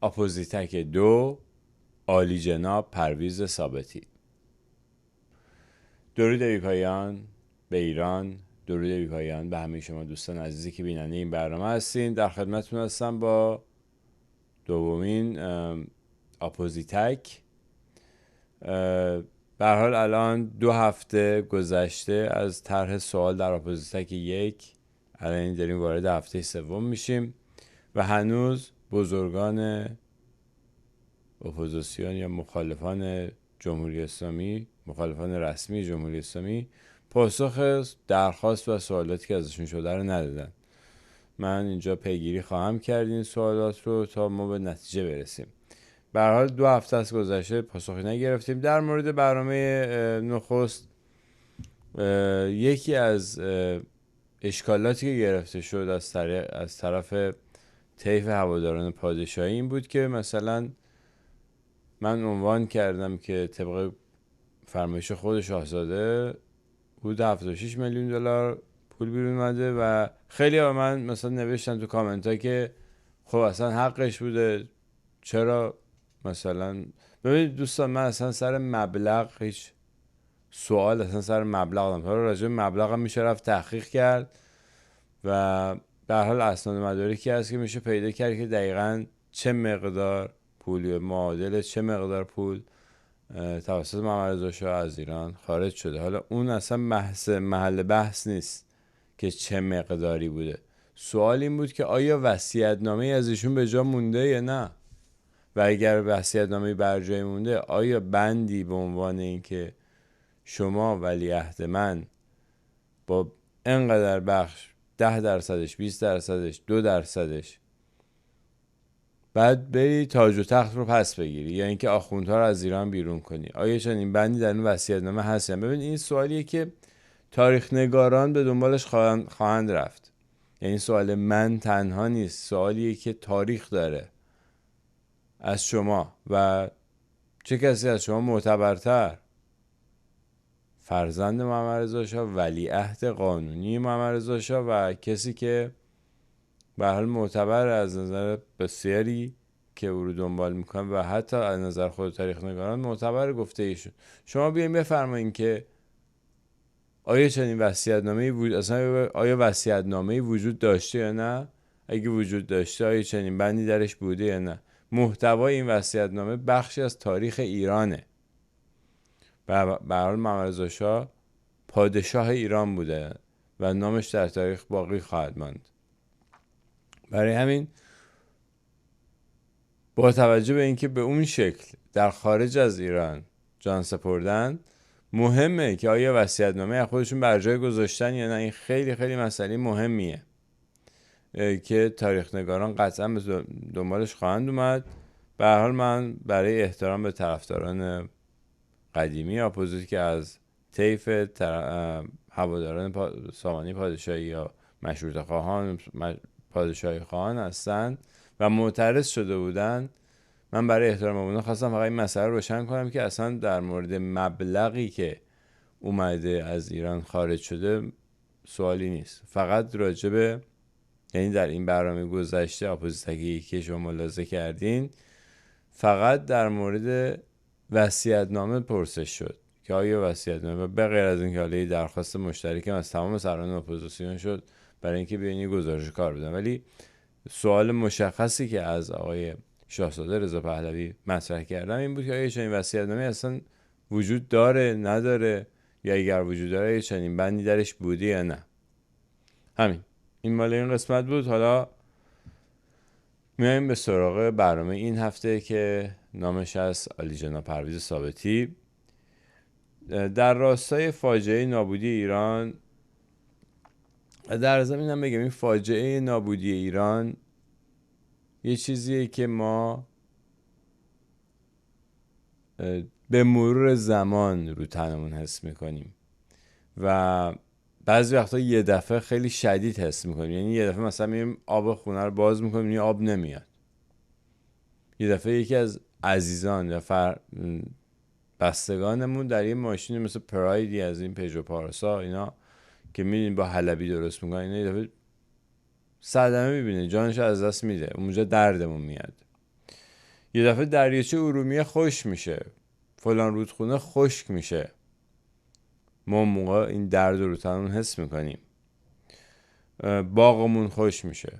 آپوزیتک 2 عالی جناب پرویز ثابتی. درود یکایان به ایران، درود یکایان به همه شما دوستان عزیزی که بیننده این برنامه هستین. در خدمتتون هستم با دومین آپوزیتک. به هر حال الان 2 هفته گذشته از طرح سوال در آپوزیتک 1، الان داریم وارد هفته 3 میشیم و هنوز بزرگان اپوزیسیون یا مخالفان جمهوری اسلامی، مخالفان رسمی جمهوری اسلامی، پاسخ درخواست و سوالاتی که ازشون شده رو ندادن. من اینجا پیگیری خواهم کرد این سوالات رو تا ما به نتیجه برسیم. به هر حال 2 هفته از گذشته پاسخی نگرفتیم. در مورد برنامه نخست، یکی از اشکالاتی که گرفته شد از طرف طیف هواداران پادشاهی این بود که مثلا من عنوان کردم که طبق فرمایش خود شاهزاده حدود 76 میلیون دلار پول بیرون اومده و خیلی ها من مثلا نوشتن تو کامنت ها که خب اصلا حقش بوده، چرا مثلا. ببینید دوستان، من اصلا سر مبلغ هیچ سوال اصلا سر مبلغ دارم. حالا راجع به مبلغ هم میشه رفت تحقیق کرد و به هر حال اسناد مدارکی هست که میشه پیدا کرد که دقیقاً چه مقدار پول معادل چه مقدار پول توسط محمد رضا شاه از ایران خارج شده. حالا اون اصلا محل بحث نیست که چه مقداری بوده. سوال این بود که آیا وصیت‌نامه از ایشون به جا مونده یا نه، و اگر وصیت‌نامه بر جای مونده آیا بندی به عنوان این که شما ولیعهد من با انقدر بخش 10%، 20%، 2%، بعد بری تاج و تخت رو پس بگیری یا اینکه آخوندها رو از ایران بیرون کنی، آیا چنین بندی در این وصیت‌نامه هست؟ ببین این سوالیه که تاریخ نگاران به دنبالش خواهند رفت. یعنی سوال من تنها نیست، سوالیه که تاریخ داره از شما و چه کسی از شما معتبرتر؟ فرزند محمد رضا شاه، ولیعهد قانونی محمد رضا شاه و کسی که به حال معتبر از نظر بسیاری که او رو دنبال میکنن و حتی از نظر خود تاریخ نگاران معتبر گفته ایشون. شما بیاین بفرمایین که آیا چنین وصیت‌نامه‌ای وجود اصلا آیا وصیت‌نامه‌ای وجود داشته یا نه؟ اگه وجود داشته آیا چنین بندی درش بوده یا نه؟ محتوای این وصیت‌نامه بخشی از تاریخ ایرانه. به هر حال محمد رضا شاه پادشاه ایران بوده و نامش در تاریخ باقی خواهد ماند. برای همین با توجه به اینکه به اون شکل در خارج از ایران جان سپردن، مهمه که آیا وصیت‌نامه از خودشون بر جای گذاشتن یا نه. این خیلی خیلی مسئله مهمیه که تاریخ نگاران قطعا به دنبالش خواهند اومد. به هر حال من برای احترام به طرفداران قدیمی اپوزیت که از طیف هواداران سامانی پادشاهی یا مشروطه خواهان پادشاهی خواهان هستن و معترض شده بودن، من برای احترام اونا خواستم فقط این مسئله رو روشن کنم که اصلا در مورد مبلغی که اومده از ایران خارج شده سوالی نیست. فقط راجبه، یعنی در این برنامه گذشته اپوزیتکی که شما ملاحظه کردین، فقط در مورد وصیت‌نامه پرسش شد که آیا وصیت‌نامه، به غیر از اینکه حالا درخواست مشترکم از تمام سران اپوزیسیون شد برای اینکه بیان گزارش کار بدن، ولی سوال مشخصی که از آقای شاهزاده رضا پهلوی مطرح کردم این بود که آیا چنین وصیت‌نامه اصلا وجود داره نداره، یا اگر وجود داره آیا چنین بندی درش بوده یا نه. همین، این مال این قسمت بود. حالا میایم به سراغ برنامه این هفته که نامش از عالی جناب پرویز ثابتی. در راستای فاجعه نابودی ایران، در ضمن بگم این فاجعه نابودی ایران یه چیزیه که ما به مرور زمان رو تنمون حس میکنیم و بعضی وقتا یه دفعه خیلی شدید حس میکنیم. یعنی یه دفعه مثلا میریم آب خونه رو باز میکنیم، یه آب نمیاد. یه دفعه یکی از عزیزان یا بستگانمون در یه ماشین مثل پرایدی از این پژو پارسا اینا که میدونیم با حلبی درست میکنن، اینا یه دفعه صدمه میبینه، جانش از دست میده، اونجا دردمون میاد. یه دفعه دریاچه ارومیه خشک میشه، فلان رودخونه خشک میشه، ما موقع این درد رو تنمون حس میکنیم. باغمون خشک میشه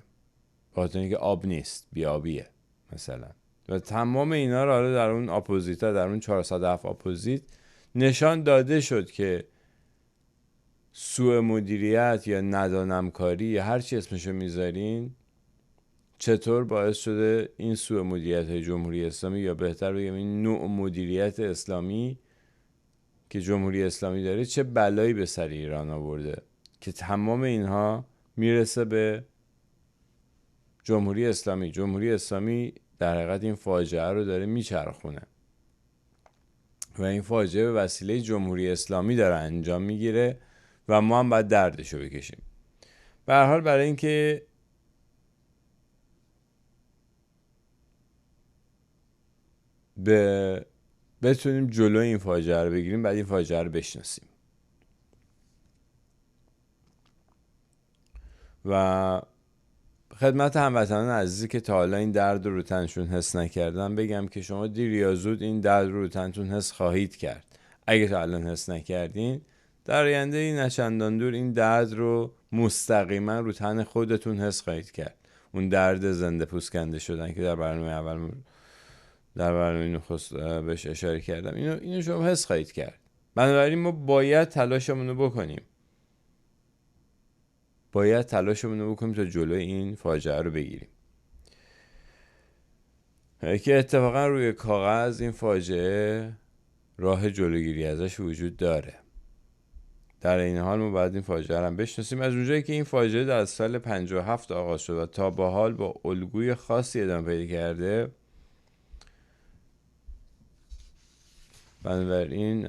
بخاطر اینکه آب نیست، بیابیه مثلا. و تمام اینا رو حالا در اون اپوزیتا، در اون 407 اپوزیت نشان داده شد که سوء مدیریت یا ندانمکاری یا هر چی اسمشو میذارین چطور باعث شده این سوء مدیریت های جمهوری اسلامی، یا بهتر بگم این نوع مدیریت اسلامی که جمهوری اسلامی داره، چه بلایی به سر ایران آورده که تمام اینها میرسه به جمهوری اسلامی. جمهوری اسلامی در حقیقت این فاجعه رو داره میچرخونه و این فاجعه به وسیله جمهوری اسلامی داره انجام میگیره و ما هم باید دردشو بکشیم. به هر حال برای اینکه بتونیم جلوی این فاجعه رو بگیریم، بعد این فاجعه رو بشناسیم. و خدمت هموطنان عزیزی که تا حالا این درد رو تنشون حس نکردن بگم که شما دیر یا زود این درد رو تنتون حس خواهید کرد. اگه تا الان حس نکردین، در آینده این نچندان دور این درد رو مستقیما رو تن خودتون حس خواهید کرد. اون درد زنده پوست کنده شدن که در برنامه اول بهش اشاره کردم، اینو شما حس خواهید کرد. بنابراین ما باید تلاشمون رو بکنیم. تا جلوی این فاجعه رو بگیریم که اتفاقا روی کاغذ این فاجعه راه جلوگیری ازش وجود داره. در این حال ما باید این فاجعه رو هم بشناسیم. از اونجایی که این فاجعه در سال 57 آغاز شد و تا به حال با الگوی خاصی ادامه پیدا کرده، بنابراین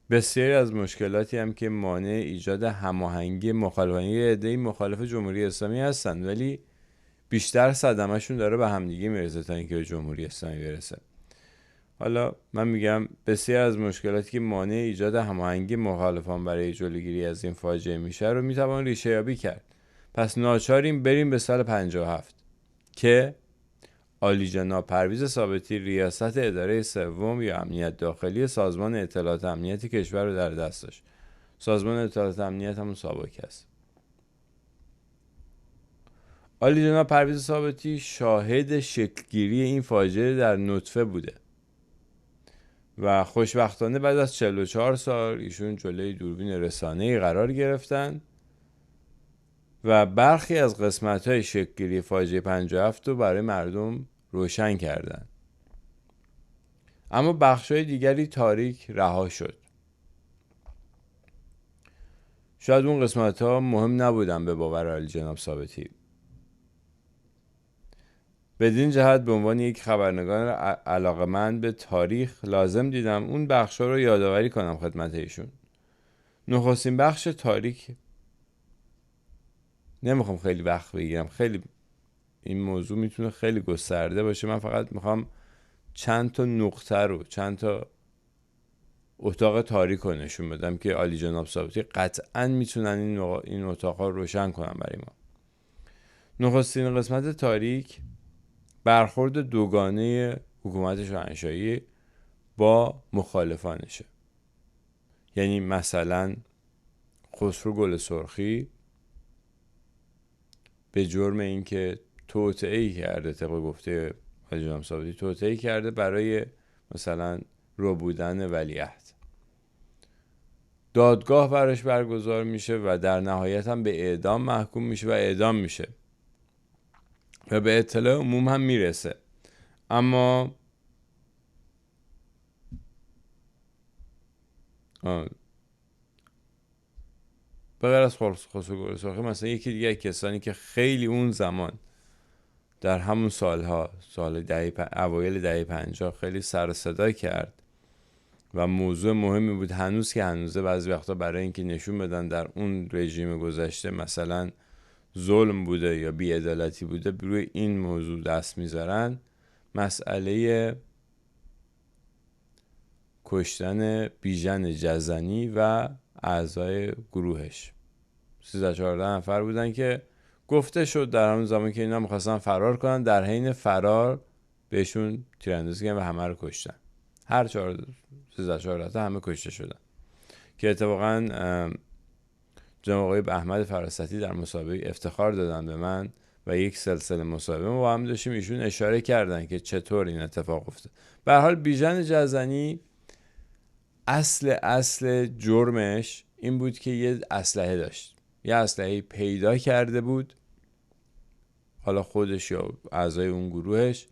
بسیاری از مشکلاتی هم که مانع ایجاد هماهنگی مخالفان، یه عده‌ای مخالف جمهوری اسلامی هستن ولی بیشتر صدمه‌شون داره به همدیگه میرسه تا اینکه به جمهوری اسلامی برسه. حالا من میگم بسیار از مشکلاتی که مانع ایجاد هماهنگی مخالفان برای جلوگیری از این فاجعه میشه رو میتوان ریشه یابی کرد. پس ناچاریم بریم به سال 57 که عالی جناب پرویز ثابتی ریاست اداره سوم یا امنیت داخلی سازمان اطلاعات امنیتی کشور رو در دست داشت. سازمان اطلاعات امنیت همون سابق است. عالی جناب پرویز ثابتی شاهد شکلگیری این فاجعه در نطفه بوده و خوشبختانه بعد از 44 سال ایشون جلوی دوربین رسانه‌ای قرار گرفتن و برخی از قسمت‌های شکلگیری فاجعه 57 رو برای مردم روشن کردن. اما بخش‌های دیگری تاریک رها شد. شاید اون قسمت‌ها مهم نبودن به باور عالی جناب ثابتی. بدین جهت به عنوان یک خبرنگار علاقه‌مند به تاریخ لازم دیدم اون بخش‌ها رو یادآوری کنم خدمت ایشون. نخستین بخش تاریک، نمیخوام خیلی وقت بگیرم، خیلی این موضوع میتونه خیلی گسترده باشه. من فقط میخوام چند تا نقطه رو، چند تا اتاق تاریک رو نشون بدم که عالی جناب ثابتی قطعاً میتونن این اتاق‌ها رو روشن کنن برای ما. نخستین قسمت تاریک برخورد دوگانه حکومت شاهنشاهی با مخالفانشه. یعنی مثلا خسرو گل سرخی به جرم اینکه توطئه‌ای کرده، طبق گفته عالی جناب ثابتی توطئه‌ای کرده برای مثلا رو بودن ولیعهد، دادگاه براش برگزار میشه و در نهایت هم به اعدام محکوم میشه و اعدام میشه و به اطلاع عموم هم میرسه. اما به غیر از خسرو گل سرخی مثلا یکی دیگه کسانی که خیلی اون زمان در همون سالها، اوایل دهه 50 خیلی سر و صدا کرد و موضوع مهمی بود، هنوز که هنوزه بعضی وقتا برای اینکه نشون بدن در اون رژیم گذشته مثلا ظلم بوده یا بی‌عدالتی بوده، روی این موضوع دست میذارن. مسئله کشتن بیژن جزنی و اعضای گروهش 13-14 نفر بودن که گفته شد در همون زمان که اینا میخواستن فرار کنن، در حین فرار بهشون تیراندازی کردن و همه رو کشتن. هر 13-14 تا همه کشته شدن که اتفاقا جناب آقای احمد فراستی در مسابقه افتخار دادن به من و یک سلسله مسابقه ما با هم داشتیم، ایشون اشاره کردن که چطور این اتفاق افتاد. به هر حال بیژن جزنی اصل جرمش این بود که یه اسلحه داشت، یه اسلحه پیدا کرده بود، حالا خودش یا اعضای اون گروهش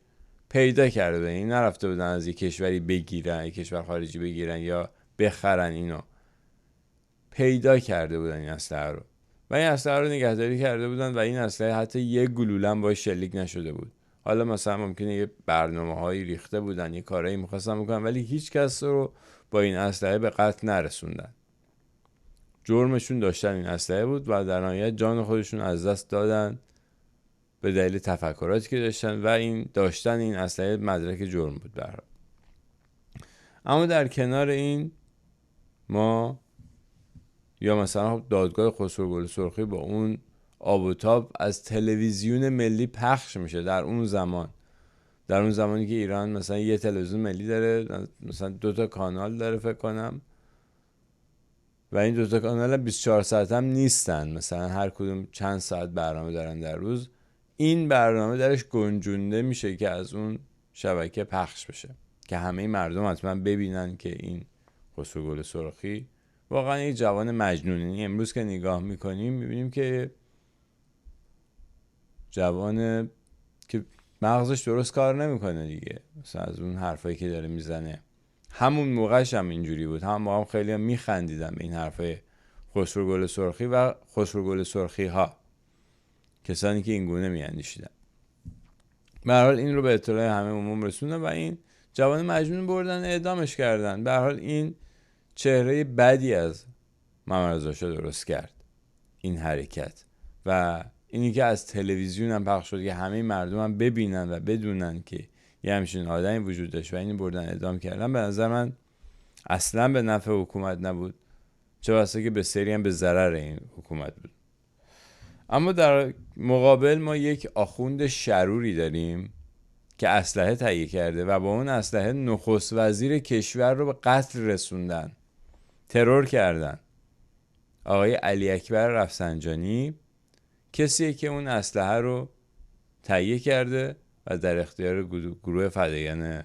پیدا کرده بودن، این نرفته بودن از یه کشوری بگیرن، یه کشور خارجی بگیرن یا بخرن، اینو پیدا کرده بودن این اسلحه رو و این اسلحه رو نگهداری کرده بودن و این اسلحه حتی یک گلوله هم باهاش شلیک نشده بود. حالا مثلا ممکنه یه برنامه‌هایی ریخته بودن، یه کارایی می‌خواستن بکنن، ولی هیچ کس رو با این اسلحه به قتل نرسوندن. جرمشون داشتن این اسلحه بود و در نهایت جان خودشون از دست دادن به دلیل تفکراتی که داشتن و این داشتن این اسلحه مدرک جرم بود به هر حال. اما در کنار این ما یا مثلا دادگاه خسرو گل سرخی با اون آب و تاب از تلویزیون ملی پخش میشه در اون زمانی که ایران مثلا یه تلویزیون ملی داره، مثلا 2 کانال داره فکر کنم و این 2 کانال 24 ساعت هم نیستن، مثلا هر کدوم چند ساعت برنامه دارن در روز. این برنامه درش گنجونده میشه که از اون شبکه پخش بشه که همه مردم حتما ببینن که این خسرو گل سرخی واقعا یک جوان مجنونی. امروز که نگاه میکنیم میبینیم که جوان که مغزش درست کار نمیکنه دیگه، مثلا از اون حرفایی که داره میزنه. همون موقعش هم اینجوری بود، هم خیلی هم میخندیدن به این حرفای خسرو گل سرخی و خسرو گل سرخی ها، کسانی که این گونه میاندیشیدن. به هر حال این رو به اطلاع همه عموم رسوندن و این جوان مجنون بردن اعدامش کردن. به هر حال این چهره بدی از محمد رضا شاه درست کرد این حرکت و اینی که از تلویزیون هم پخش شد که همه مردم هم ببینن و بدونن که یه همچین آدمی وجود داشت و این بردن اعدام کردن. به نظر من اصلا به نفع حکومت نبود، چه بسا که به سری هم به ضرر این حکومت بود. اما در مقابل ما یک آخوند شروری داریم که اسلحه تهیه کرده و با اون اسلحه نخست وزیر کشور رو به قتل رسوندن، ترور کردن. آقای علی اکبر رفسنجانی کسیه که اون اسلحه رو تهیه کرده و در اختیار گروه فدایان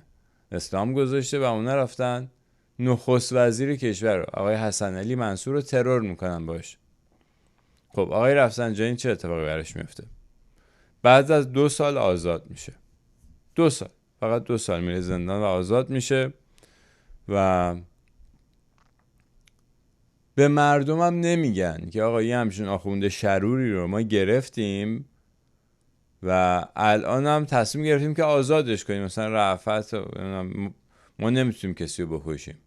اسلام گذاشته و اونا رفتن نخست وزیر کشور رو آقای حسن علی منصور رو ترور میکنن باش. خب آقای رفسنجانی چه اتفاقی براش میفته؟ بعد از 2 سال آزاد میشه. 2 سال، فقط 2 سال میره زندان و آزاد میشه و به مردمم نمیگن که آقا یه همچین آخونده شروری رو ما گرفتیم و الان هم تصمیم گرفتیم که آزادش کنیم، مثلا رأفت ما نمیتونیم کسی رو بکشیم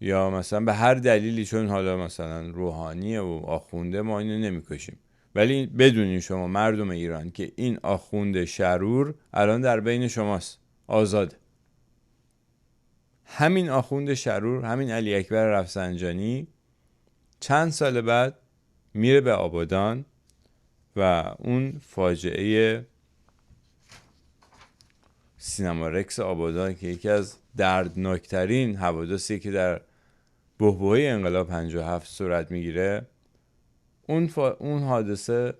یا مثلا به هر دلیلی، چون حالا مثلا روحانیه و آخونده ما اینو نمیکشیم. ولی بدونین شما مردم ایران که این آخونده شرور الان در بین شماست، آزاده. همین آخوند شرور، همین علی اکبر رفسنجانی چند سال بعد میره به آبادان و اون فاجعه سینما رکس آبادان که یکی از دردناکترین حوادثی که در بحبوحه انقلاب 57 صورت میگیره، اون حادثه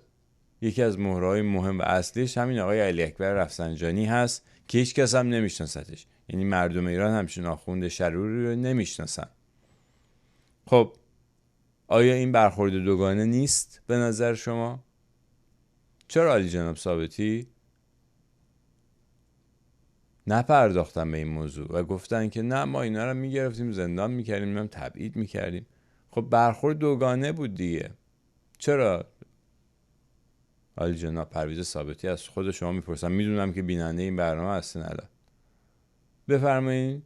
یکی از مهرهای مهم و اصلیش همین آقای علی اکبر رفسنجانی هست که هیچ کس هم نمیشناستش. یعنی مردم ایران همچین آخوند شروری رو نمیشناسن. خب آیا این برخورد دوگانه نیست به نظر شما؟ چرا علی جناب ثابتی نپرداختن به این موضوع و گفتن که نه ما اینا رو میگرفتیم زندان میکردیم، هم تبعید میکردیم؟ خب برخورد دوگانه بود دیگه. چرا علی جناب پرویز ثابتی از خود شما میپرسم، میدونم که بیننده این برنامه هستین الان، بفرمایید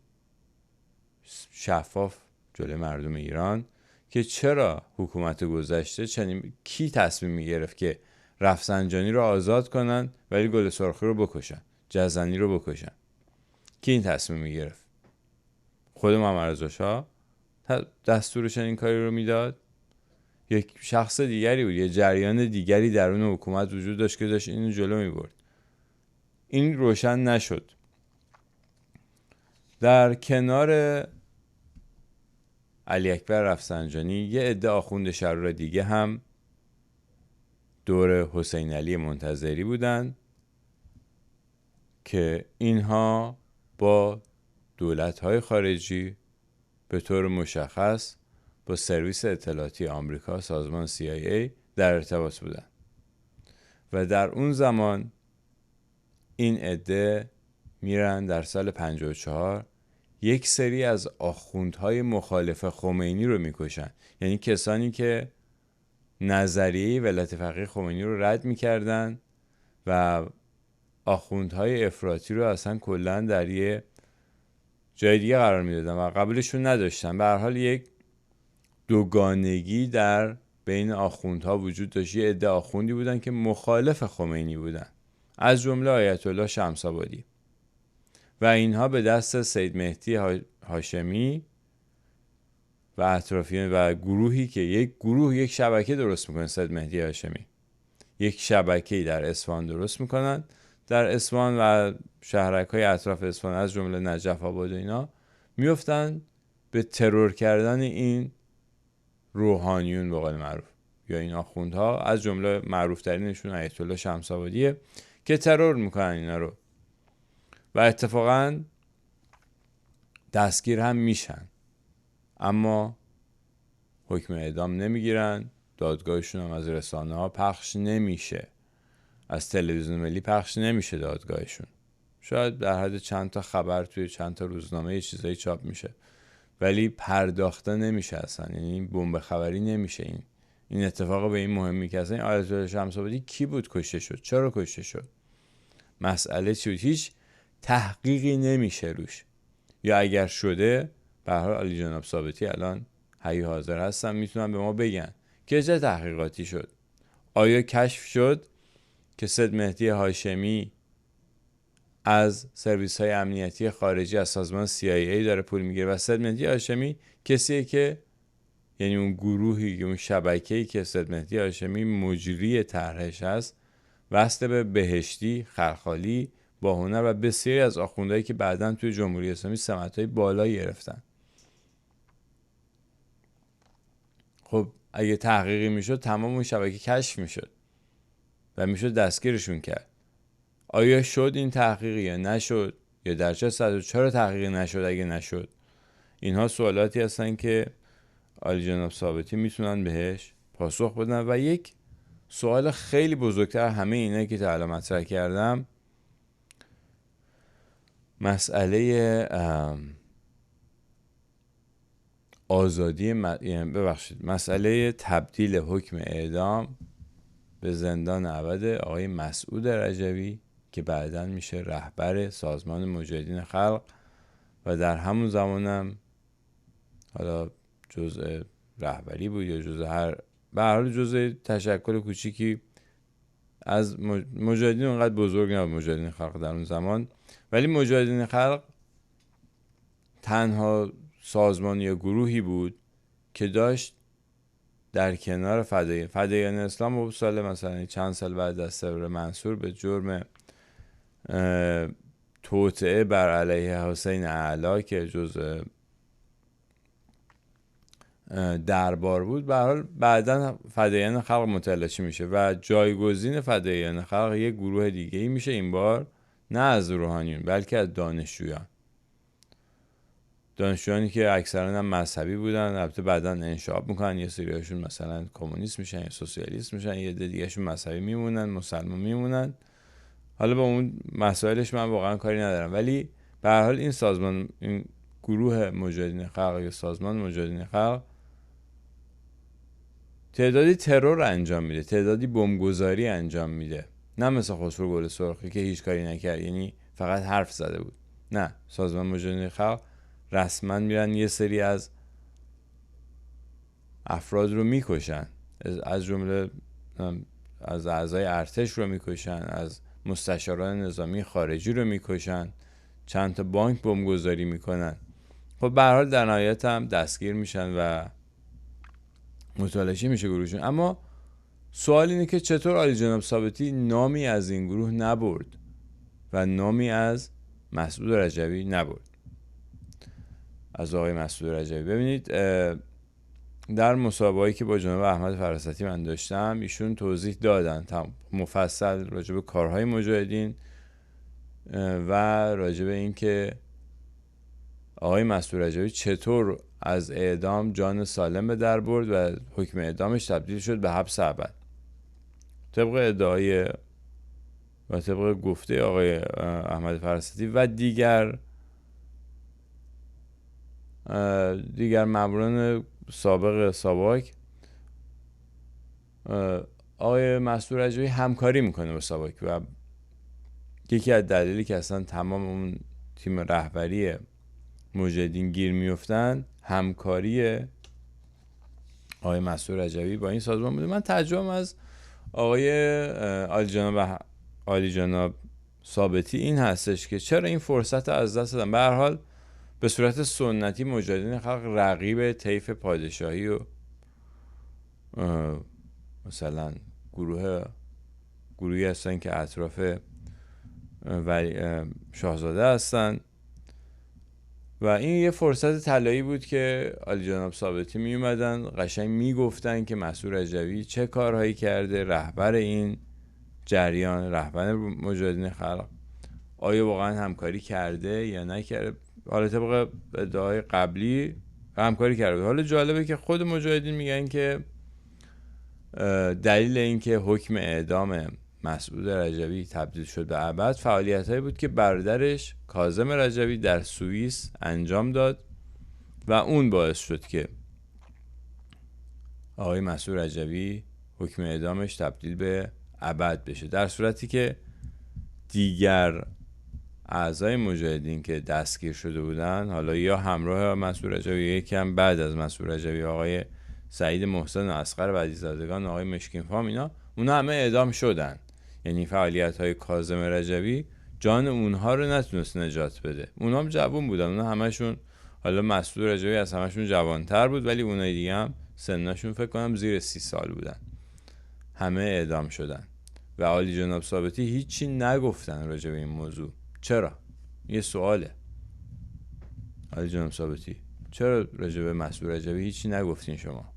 شفاف جلوی مردم ایران که چرا حکومت گذشته چنین، کی تصمیم میگرفت که رفسنجانی رو آزاد کنن ولی گل سرخی رو بکشن، جزنی رو بکشن؟ کی این تصمیم میگرفت؟ خود محمد رضا شاه دستور چنین کاری رو میداد؟ یک شخص دیگری بود، یه جریان دیگری درون حکومت وجود داشت که داشت اینو جلو میبرد. این روشن نشد. در کنار علی اکبر رفسنجانی یه عده آخوند شرور دیگه هم دور حسین علی منتظری بودن که اینها با دولت‌های خارجی به طور مشخص با سرویس اطلاعاتی آمریکا، سازمان CIA در ارتباط بودن و در اون زمان این عده میرن در سال 54 یک سری از آخوندهای مخالف خمینی رو میکشن. یعنی کسانی که نظریه ولایت فقیه خمینی رو رد میکردن و آخوندهای افراطی رو اصلا کلا در یه جای دیگه قرار میدادن و قبولشون نداشتن. به هر حال یک دوگانگی در بین آخوندها وجود داشت. یه عده آخوندی بودن که مخالف خمینی بودن، از جمله آیت الله شمس‌آبادی، و اینها به دست سید مهدی هاشمی و اطرافیان و گروهی که یک شبکه درست میکنه. سید مهدی هاشمی یک شبکه‌ای در اصفهان درست میکنن، در اصفهان و شهرک‌های اطراف اصفهان از جمله نجف آباد و اینا میفتن به ترور کردن این روحانیون به قول معروف یا این آخوندها. از جمله معروف ترینشون آیت الله شمس‌آبادیه که ترور میکنن اینا رو و اتفاقا دستگیر هم میشن، اما حکم اعدام نمیگیرن. دادگاهشون هم از رسانه ها پخش نمیشه، از تلویزیون ملی پخش نمیشه دادگاهشون. شاید در حد چند تا خبر توی چند تا روزنامه یه چیزایی چاپ میشه ولی پرداخته نمیشه اصلا. یعنی بمب خبری نمیشه. این اتفاق به این مهمی که اصلا این آیت الله شمس‌آبادی کی بود کشته شد، چرا کشته شد، مسئله چی بود، هیچ تحقیقی نمیشه روش. یا اگر شده به هر حال علی جناب ثابتی الان حی حاضر هستن، میتونن به ما بگن که چه تحقیقاتی شد. آیا کشف شد که سید مهدی هاشمی از سرویس های امنیتی خارجی از سازمان CIA داره پول میگیره و سید مهدی هاشمی کسیه که یعنی اون گروهی، اون شبکه‌ای که سید مهدی هاشمی مجری طرحش هست، وصل به بهشتی، خلخالی، با هنر و بسیاری از آخوندهایی که بعداً توی جمهوری اسلامی سمت‌های بالایی گرفتن. خب اگه تحقیقی میشد تمام اون شبکه کشف میشد و میشد دستگیرشون کرد. آیا شد این تحقیقی یا نشد، یا در چه سطح، چرا تحقیقی نشد اگه نشد؟ اینها سوالاتی هستن که عالی جناب ثابتی میتونن بهش پاسخ بدن. و یک سوال خیلی بزرگتر همه اینا که تا الان مطرح کردم، مسئله مسئله تبدیل حکم اعدام به زندان ابد آقای مسعود رجوی که بعداً میشه رهبر سازمان مجاهدین خلق و در همون زمانم حالا جزء رهبری بود یا به هر حال جزء تشکل کوچیکی از مجاهدین، اونقدر بزرگ نبود مجاهدین خلق در اون زمان، ولی مجاهدین خلق تنها سازمان یا گروهی بود که داشت در کنار فدایان اسلام و سال مثلا چند سال بعد از ثوره منصور به جرم توطئه بر علیه حسین اعلی که جزء دربار بود، به هر حال بعداً فدایان خلق متلاشی میشه و جایگزین فدایان خلق یک گروه دیگه ای میشه. این بار نه از روحانیون بلکه از دانشجویانی که اکثرا هم مذهبی بودن. البته بعداً انشعاب میکنن، یه سریاشون مثلا کمونیست میشن یا سوسیالیست میشن، یه عده دیگه‌شون مذهبی میمونن، مسلمان میمونن. حالا با اون مسائلش من واقعا کاری ندارم، ولی به هر حال این گروه مجاهدین خلق یا سازمان مجاهدین خلق تعدادی ترور انجام میده، تعدادی بمبگذاری انجام میده. نه مثل خسرو گل سرخی که هیچ کاری نکرد، یعنی فقط حرف زده بود. نه، سازمان مجاهدین خلق رسما میرن یه سری از افراد رو میکشن، از جمله از اعضای ارتش رو میکشن، از مستشاران نظامی خارجی رو میکشن، چند تا بانک بمبگذاری میکنن. خب به هر حال در نهایت هم دستگیر میشن و متلاشی میشه گروهشون. اما سوال اینه که چطور عالی جناب ثابتی نامی از این گروه نبرد؟ و نامی از مسعود رجوی نبرد، از آقای مسعود رجوی. ببینید در مسابقه‌ای که با جناب احمد فراستی من داشتم، ایشون توضیح دادن مفصل راجع به کارهای مجاهدین و راجع به این که آقای مسعود رجوی چطور از اعدام جان سالم به در برد و حکم اعدامش تبدیل شد به حبس ابد. طبق ادعای و طبق گفته آقای احمد فراستی و دیگر ماموران سابق ساواک، آقای مسعود رجوی همکاری میکنه با ساواک و یکی از دلایلی که اصلا تمام اون تیم رهبری مجاهدین گیر میفتن همکاری آقای مسعود رجوی با این سازمان بوده. من ترجمه از آقای عالی جناب ثابتی این هستش که چرا این فرصت از دست دادن. به هر حال به صورت سنتی مجاهدین خلق رقیب طیف پادشاهی و مثلا گروهی هستن که اطراف شاهزاده هستن و این یه فرصت طلایی بود که عالی جناب ثابتی می اومدن قشنگ می گفتن که مسعود رجوی چه کارهایی کرده، رهبر این جریان، رهبر مجاهدین خلق، آیا واقعا همکاری کرده یا نکرده. حالا طبق ادعای قبلی همکاری کرده. حالا جالبه که خود مجاهدین میگن که دلیل این که حکم اعدام مسعود رجوی تبدیل شد به ابد فعالیت‌هایی بود که برادرش کاظم رجوی در سوئیس انجام داد و اون باعث شد که آقای مسعود رجوی حکم اعدامش تبدیل به ابد بشه، در صورتی که دیگر اعضای مجاهدین که دستگیر شده بودن، حالا یا همراه مسعود رجوی یا یکم بعد از مسعود رجوی، آقای سعید محسن و اصغر بدیزادگان، آقای مشکین فام، اونا همه اعدام شدن. یعنی فعالیت‌های کاظم رجوی جان اونها رو نتونست نجات بده. اونها هم جوان بودن، اونها همشون، حالا مسعود رجوی از همشون جوان‌تر بود ولی اونای دیگه هم سنشون فکر کنم زیر 30 سال بودن، همه اعدام شدن و عالی جناب ثابتی هیچی نگفتن راجع به این موضوع. چرا؟ یه سواله. عالی جناب ثابتی چرا راجع به مسعود رجوی هیچی نگفتین شما؟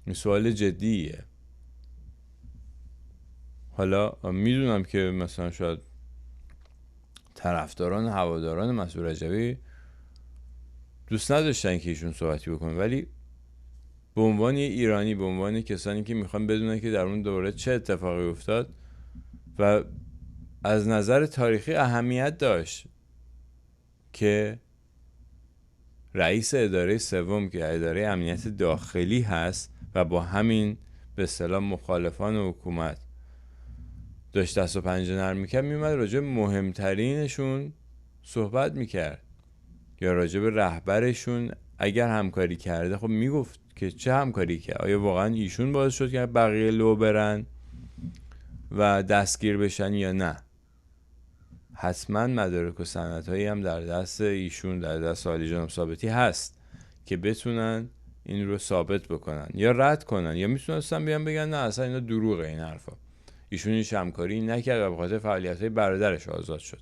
این سوال جدیه. حالا میدونم که مثلا شاید طرفداران هواداران مسعود رجوی دوست نداشتن که ایشون صحبتی بکنه، ولی به عنوان یه ایرانی، به عنوان کسانی که میخوان بدونن که در اون دوره چه اتفاقی افتاد و از نظر تاریخی اهمیت داشت که رئیس اداره سوم که اداره امنیت داخلی هست و با همین به اصطلاح مخالفان حکومت داشت دست و پنجه نرم میکرد، میومد راجع به مهمترینشون صحبت میکرد یا راجع به رهبرشون اگر همکاری کرده خب میگفت که چه همکاری کرد، آیا واقعا ایشون باعث شد که بقیه لو برن و دستگیر بشن یا نه. حتما مدارک و سندهایی هم در دست ایشون، در دست عالی جناب ثابتی هست که بتونن این رو ثابت بکنن یا رد کنن، یا میتونستن بیان بگن نه اصلا اینا دروغه، این حرفا، ایشون هیچ همکاری نکرد و به خاطر فعالیت‌های برادرش آزاد شد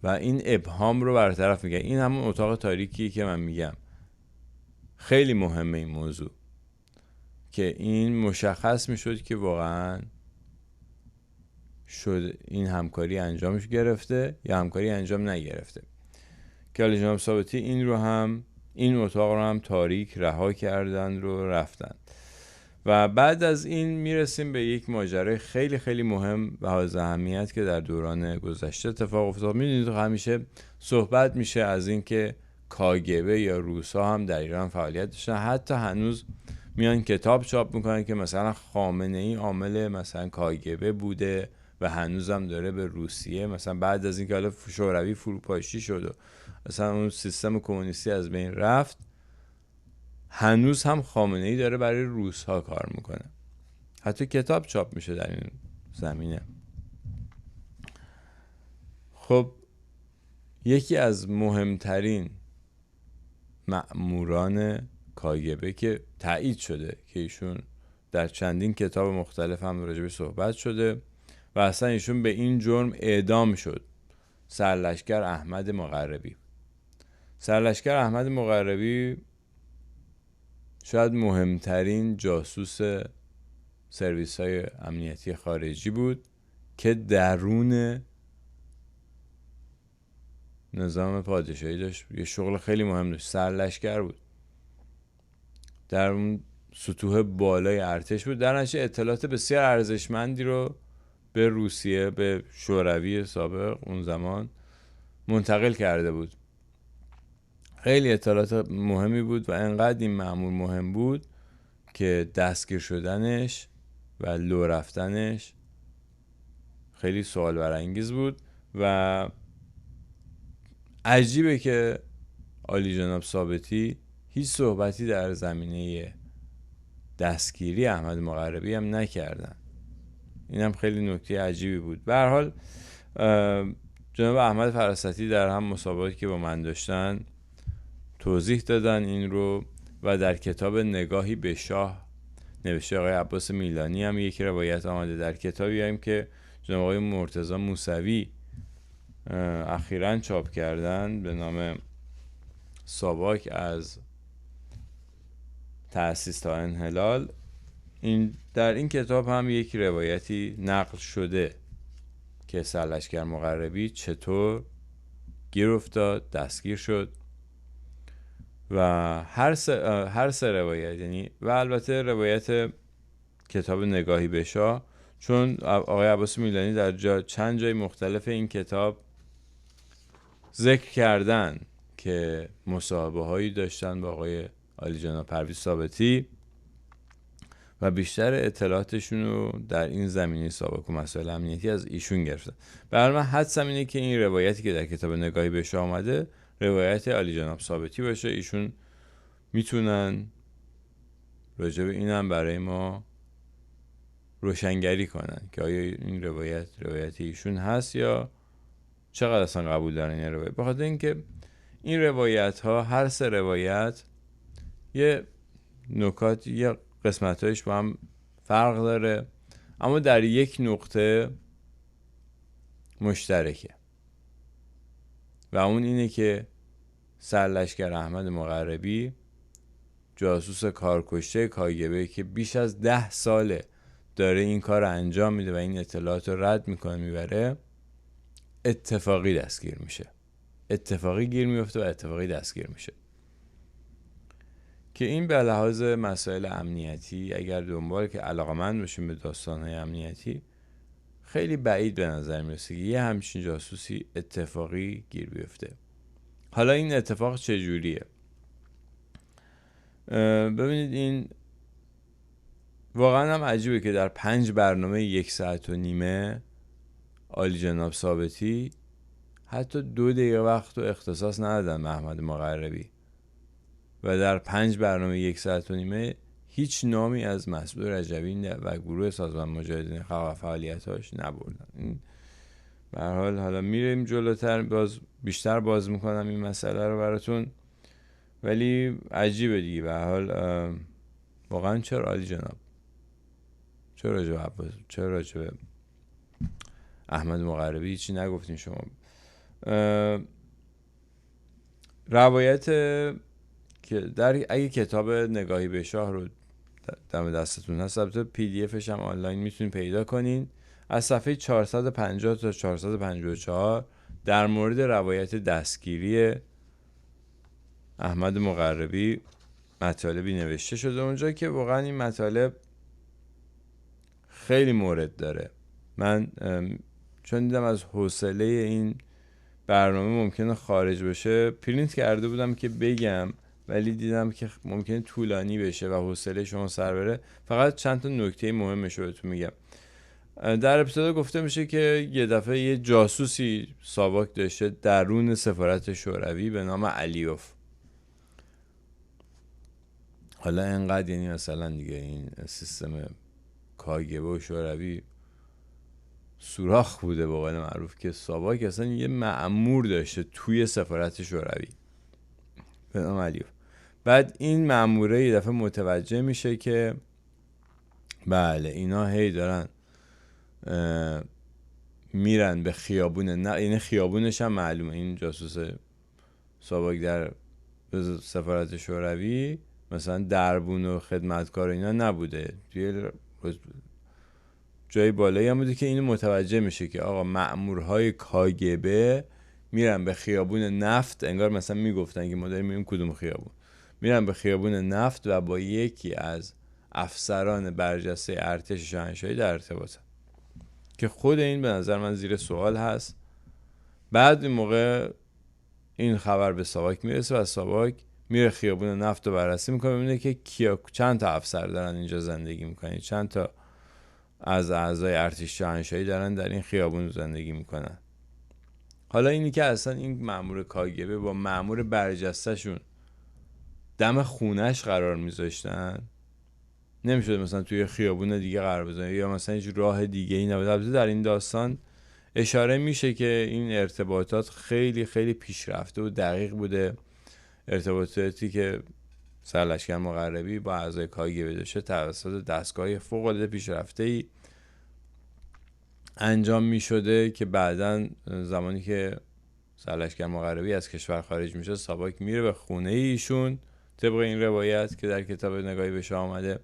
و این ابهام رو برطرف میگه. این همون اتاق تاریکی که من میگم خیلی مهمه این موضوع، که این مشخص میشد که واقعا شد این همکاری انجامش گرفته یا همکاری انجام نگرفته. که عالی جناب ثابتی این اتاق رو هم تاریک رها کردن رو رفتن. و بعد از این میرسیم به یک ماجرای خیلی خیلی مهم و حائز اهمیت که در دوران گذشته اتفاق افتاد. میدونید همیشه صحبت میشه از این که کاگبه یا روسا هم در ایران فعالیت داشتن، حتی هنوز میان کتاب چاپ میکنن که مثلا خامنه ای عامل مثلا کاگبه بوده و هنوزم داره به روسیه، مثلا بعد از اینکه حالا شوروی فروپاشی شد و مثلا اون سیستم کمونیستی از بین رفت، هنوز هم خامنه ای داره برای روس ها کار میکنه، حتی کتاب چاپ میشه در این زمینه. خب یکی از مهمترین مأموران کاگبه که تایید شده که ایشون در چندین کتاب مختلف هم راجبش صحبت شده و اصلا ایشون به این جرم اعدام شد. سرلشکر احمد مقربی. سرلشکر احمد مقربی شاید مهمترین جاسوس سرویس های امنیتی خارجی بود که درون نظام پادشاهی داشت یه شغل خیلی مهم داشت. سرلشکر بود، در اون سطوح بالای ارتش بود، در نتیجه اطلاعات بسیار ارزشمندی رو به روسیه، به شوروی سابق اون زمان منتقل کرده بود. خیلی اطلاعات مهمی بود و انقدر این مأمور مهم بود که دستگیر شدنش و لو رفتنش خیلی سوال برانگیز بود و عجیبه که عالی جناب ثابتی هیچ صحبتی در زمینه دستگیری احمد مقربی هم نکردن. این هم خیلی نکته عجیبی بود. به هر حال جناب احمد فراستی در هم مسابقاتی که با من داشتن توضیح دادن این رو و در کتاب نگاهی به شاه نوشته آقای عباس میلانی هم یک روایت آمده. در کتابی هم که جناب آقای مرتضی موسوی اخیراً چاپ کردن به نام ساواک از تأسیس تا انحلال، در این کتاب هم یک روایتی نقل شده که سرلشکر مقربی چطور گیر افتاد، دستگیر شد و هر سه روایت، یعنی و البته روایت کتاب نگاهی به شاه، چون آقای عباس میلانی در چند جای مختلف این کتاب ذکر کردن که مصاحبه هایی داشتن با آقای عالی جناب پرویز ثابتی و بیشتر اطلاعاتشون رو در این زمینه سابق و مسائل امنیتی از ایشون گرفتن. برای من حدسم اینه که این روایتی که در کتاب نگاهی به شاه آمده روایت عالی جناب ثابتی باشه. ایشون میتونن راجع به اینم برای ما روشنگری کنن که آیا این روایت ایشون هست یا چقدر اصلا قبول دارن این روایت. بخاطر اینکه این روایت ها هر سه روایت یه نکات، یه قسمتایش با هم فرق داره، اما در یک نقطه مشترکه و اون اینه که سرلشکر احمد مقربی جاسوس کارکشته کاگبه که بیش از 10 ساله داره این کار رو انجام میده و این اطلاعات رو رد میکنه میبره، اتفاقی دستگیر میشه، اتفاقی گیر میفته و اتفاقی دستگیر میشه. که این به لحاظ مسائل امنیتی اگر دنبال که علاقمند باشیم به داستانهای امنیتی خیلی بعید به نظر میرسه که یه همچین جاسوسی اتفاقی گیر بیفته. حالا این اتفاق چجوریه؟ ببینید این واقعا هم عجیبه که در 5 برنامه 1 ساعت و نیمه عالی جناب ثابتی حتی 2 دقیقه وقت و اختصاص ندادن به احمد مقربی و در 5 برنامه 1 ساعت و نیمه هیچ نامی از مسعود رجبی و گروه سازمان مجاهدین خلق و فعالیتاش نبردن. به هر حال حالا میریم جلوتر، بیشتر باز میکنم این مسئله رو براتون، ولی عجیبه دیگه. به هر حال واقعا چرا عالی جناب، چرا راجب احمد مقربی چی نگفتین شما؟ روایت که اگه کتاب نگاهی به شاه رو دم دستتون هست، البته پی دی افش هم آنلاین میتونین پیدا کنین، از صفحه 450 تا 454 در مورد روایت دستگیری احمد مقربی مطالبی نوشته شده اونجا که واقعا این مطالب خیلی مورد داره. من چون دیدم از حوصله این برنامه ممکنه خارج بشه پرینت کرده بودم که بگم، ولی دیدم که ممکنه طولانی بشه و حوصله شما سر بره. فقط چند تا نکته مهمش رو بهتون میگم. در ابتدا گفته میشه که یه دفعه یه جاسوسی ساواک داشته درون سفارت شوروی به نام علیوف. حالا انقدر یعنی مثلا دیگه این سیستم کاگبه و شوروی سوراخ بوده به قول معروف که ساواک اصلا یه مأمور داشته توی سفارت شوروی به نام علیوف. بعد این مأموره یه دفعه متوجه میشه که بله اینا هی دارن میرن به خیابون، نه یعنی خیابونش هم معلومه، این جاسوس ساواک در سفارت شوروی مثلا دربون و خدمتکار اینا نبوده، توی جای بالایی هم بوده که اینو متوجه میشه که آقا مأمورهای کاگبه میرن به خیابون نفت، انگار مثلا میگفتن که ما داریم میریم کدوم خیابون، میرن به خیابون نفت و با یکی از افسران برجسته ارتش شاهنشاهی در ارتباطن، که خود این به نظر من زیر سوال هست. بعد این موقع این خبر به ساواک میرسه و ساواک میره خیابون نفت رو بررسی میکنه، ببینه که چند تا افسر دارن اینجا زندگی میکنن، چند تا از اعضای ارتش شاهنشاهی دارن در این خیابون زندگی میکنن. حالا اینی که اصلا این مأمور کاگبه با مأمور برجسته شون دم خونش قرار میذاشتن، نمیشد مثلا توی خیابون دیگه قرار بزنن یا مثلا هیچ راه دیگه ای نبود. البته در این داستان اشاره میشه که این ارتباطات خیلی خیلی پیشرفته و دقیق بوده، ارتباطاتی که سرلشکر مقربی با اعضای کاگبه داشته توسط دستگاه فوق العاده پیشرفته‌ای انجام می شده، که بعداً زمانی که سرلشکر مقربی از کشور خارج میشه ساواک میره به خونه ایشون طبق این روایت که در کتاب نگاهی به شاه آمده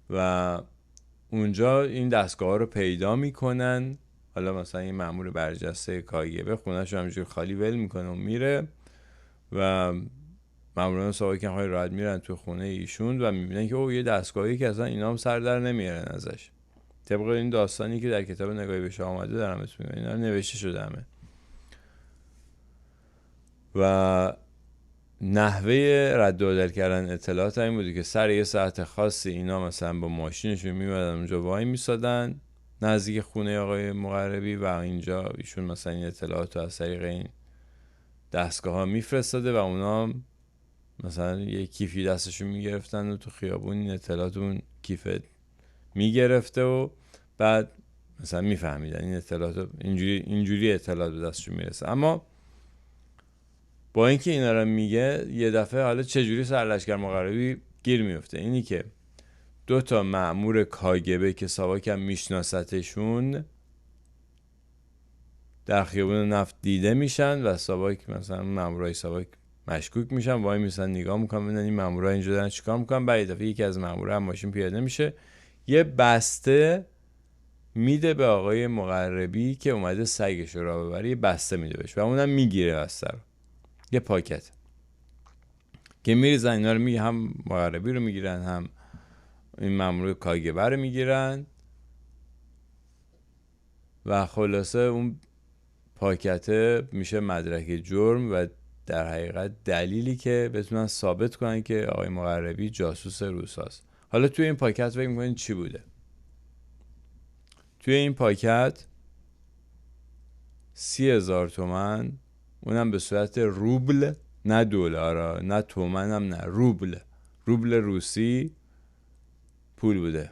و اونجا این دستگاه ها رو پیدا میکنن. حالا مثلا این مأمور برجسته کاگبه خونه‌شو همینجوری خالی ول میکنه و میره و ماموران ساواک هم خیلی راحت میرن تو خونه ایشون و میبینن که او یه دستگاهی که اصلا اینا هم سر در نمیارن ازش، طبق این داستانی که در کتاب نگاهی به شاه آمده دارم اسم میگم، اینا نوشته شده همه. و نحوه رد و بدل کردن اطلاعات این بوده که سر یه ساعت خاصی اینا مثلا با ماشینشون میمدن اونجا وای میسادن نزدیک خونه آقای مقربی و اینجا ایشون مثلا این اطلاعات رو از طریق این دستگاه ها میفرستاده و اونا مثلا یه کیفی دستشون میگرفتن و تو خیابون این اطلاعات اون کیف میگرفته و بعد مثلا میفهمیدن این اطلاعات اینجوری اطلاعات به دستشون میرسه. اما با اینکه اینا رو میگه یه دفعه حالا چجوری سرلشکر مقربی گیر میفته، اینی که 2 مأمور کاگبه که ساواک هم میشناستشون در خیابون نفت دیده میشن و ساواک مثلا مأمورای ساواک مشکوک میشن، وای میسن نگاه میکنن ببینن این مأمورا اینجا دارن چیکار میکنن. بعد دفعه یکی از مأمورا هم ماشین پیاده میشه یه بسته میده به آقای مقربی که اومده سگش رو راه ببره، یه بسته میده بهش و اونم میگیره بسته رو، یه پاکت که میریزن اینا رو میگه، هم مقربی رو میگیرن هم این مأمور کاگبه رو میگیرن و خلاصه اون پاکته میشه مدرک جرم و در حقیقت دلیلی که بتونن ثابت کنن که آقای مقربی جاسوس روساست. حالا توی این پاکت فکر میکنین چی بوده؟ توی این پاکت 30,000 تومان، اونم به صورت روبل، نه دلار نه تومن هم نه، روبل روسی پول بوده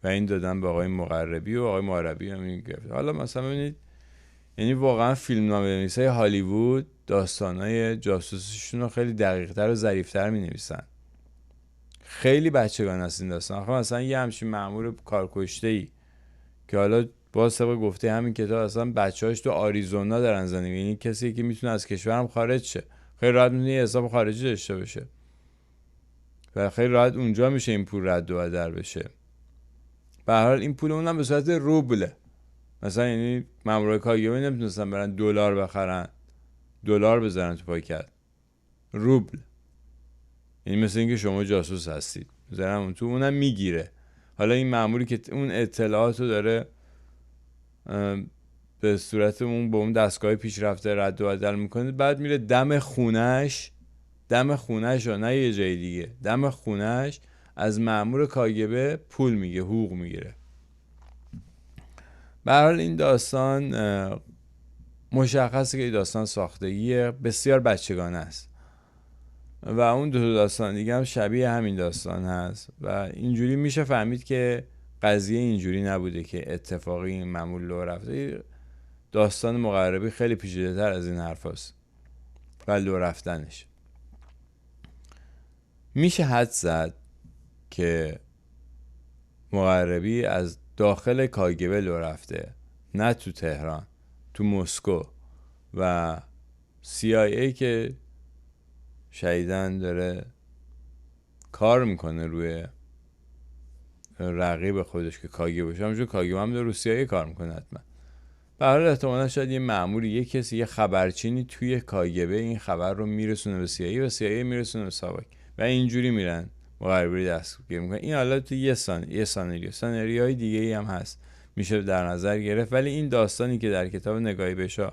و این دادن به آقای مقربی و آقای مقربی هم این گرفت. حالا مثلا ببینید یعنی واقعا فیلمنامه‌نویسای هالیوود داستانای جاسوسیشون رو خیلی دقیق‌تر و ظریف‌تر می‌نویسن. خیلی بچگانه است این داستان. آخه مثلا یه همچین مأمور کارکشته‌ای که حالا باز طبق گفته همین کتاب اصلا بچه‌هاش تو آریزونا دارن زندگی، یعنی کسی که میتونه از کشورم خارج شه، خیلی راحت میتونه یه حساب خارجی داشته باشه و خیلی راحت اونجا میشه این پول رد و بدل بشه. به هر حال این پول اونم به صورت روبله، مثلا یعنی مامورای کاگبه نمیتونستن برن دلار بخرن، دلار بذارن تو پاکت، روبل، یعنی مثل اینکه شما جاسوس هستید بذارن اون تو، اونم میگیره. حالا این ماموری که اون اطلاعاتو داره به صورت اون با اون دستگاه پیشرفته رد و بدل میکنه، بعد میره دم خونش ها، نه یه جای دیگه، دم خونش از مأمور کاگبه پول میگه، حقوق میگیره. به هر حال این داستان مشخصه که این داستان ساختگی بسیار بچگانه است و اون 2 داستان دیگه هم شبیه همین داستان هست و اینجوری میشه فهمید که قضیه اینجوری نبوده که اتفاقی این مأمور لو رفته. داستان مقربی خیلی پیچیده تر از این حرف هست و لو رفتنش. میشه حد زد که مقربی از داخل کاگبه لو رفته، نه تو تهران، تو مسکو. و CIA که شدیداً داره کار میکنه روی رقیب خودش که کاگبه باشه، همونجور کاگبه هم داره رو CIA کار میکنه حتما. به هر حال احتمالاً شاید یه مأموری، یه کسی، یه خبرچینی توی کاگبه این خبر رو میرسونه به CIA و CIA میرسونه به ساواک و اینجوری میرن مقربی دستگیر میکنن. این حالا تو یه سناریوهای دیگه ای هم هست میشه در نظر گرفت، ولی این داستانی که در کتاب نگاهی بشا،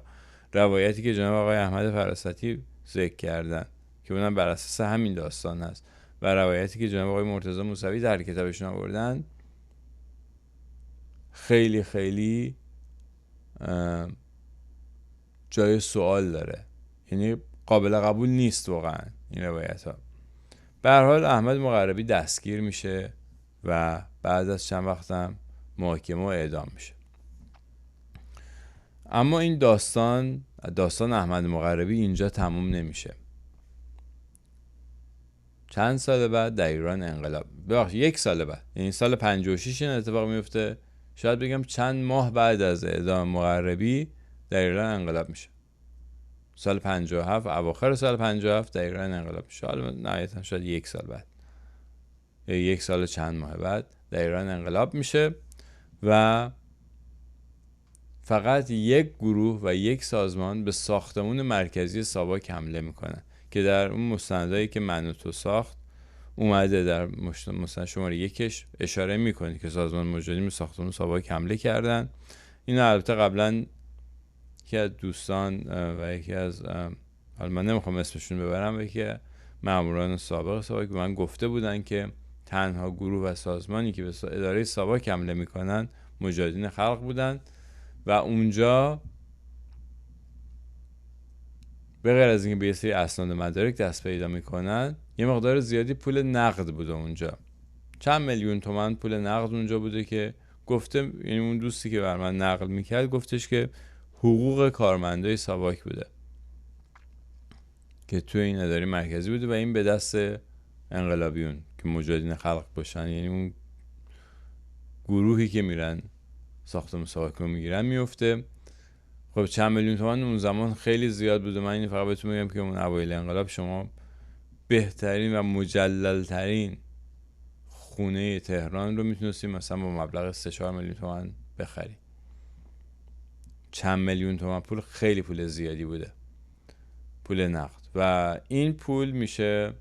روایتی که جناب آقای احمد فراستی ذکر کردن که اونم بر اساس همین داستان هست و روایتی که جناب آقای مرتضی موسوی در کتابشون آوردن، خیلی خیلی جای سوال داره، یعنی قابل قبول نیست واقعا این روایت ها. به هر حال احمد مقربی دستگیر میشه و بعد از چند وقت هم محاکمه و اعدام میشه. اما این داستان احمد مقربی اینجا تموم نمیشه. چند سال بعد در ایران انقلاب، ببخشید 1 سال بعد، یعنی سال 56 این اتفاق میفته. شاید بگم چند ماه بعد از اعدام مقربی در ایران انقلاب میشه. سال 57، اواخر سال 57 در ایران انقلاب میشه. حالا نهایتا شاید 1 سال بعد یا 1 سال چند ماه بعد در ایران انقلاب میشه و فقط یک گروه و یک سازمان به ساختمون مرکزی ساواک حمله میکنن که در اون مستندایی که من و تو ساخت اومده، در مستند شماره 1 اشاره میکنه که سازمان مجاهدین به ساختمون ساواک حمله کردن. این البته قبلا یکی از دوستان و یکی از، حالا من نمیخوام اسمشون ببرم، و یکی ماموران سابق ساواک به من گفته بودن که تنها گروه و سازمانی که به اداره ساواک حمله میکنن مجاهدین خلق بودن و اونجا به غیر از اینکه به یه سری اسناد مدارک دست پیدا میکنن، یه مقدار زیادی پول نقد بوده اونجا، چند میلیون تومان پول نقد اونجا بوده که گفته، یعنی اون دوستی که بر من نقل میکرد گفتش که حقوق کارمندای ساواک بوده که توی این اداره مرکزی بوده و این به دست انقلابیون که مجاهدین خلق باشن، یعنی اون گروهی که میرن ساختمون ساواک رو میگیرن میفته. خب چند میلیون تومان اون زمان خیلی زیاد بوده. من این فقط بهتون میگم که اون اوایل انقلاب شما بهترین و مجللترین خونه تهران رو میتونستیم مثلا با مبلغ 3-4 میلیون تومان بخریم. چند میلیون تومان پول خیلی پول زیادی بوده، پول نقد. و این پول میشه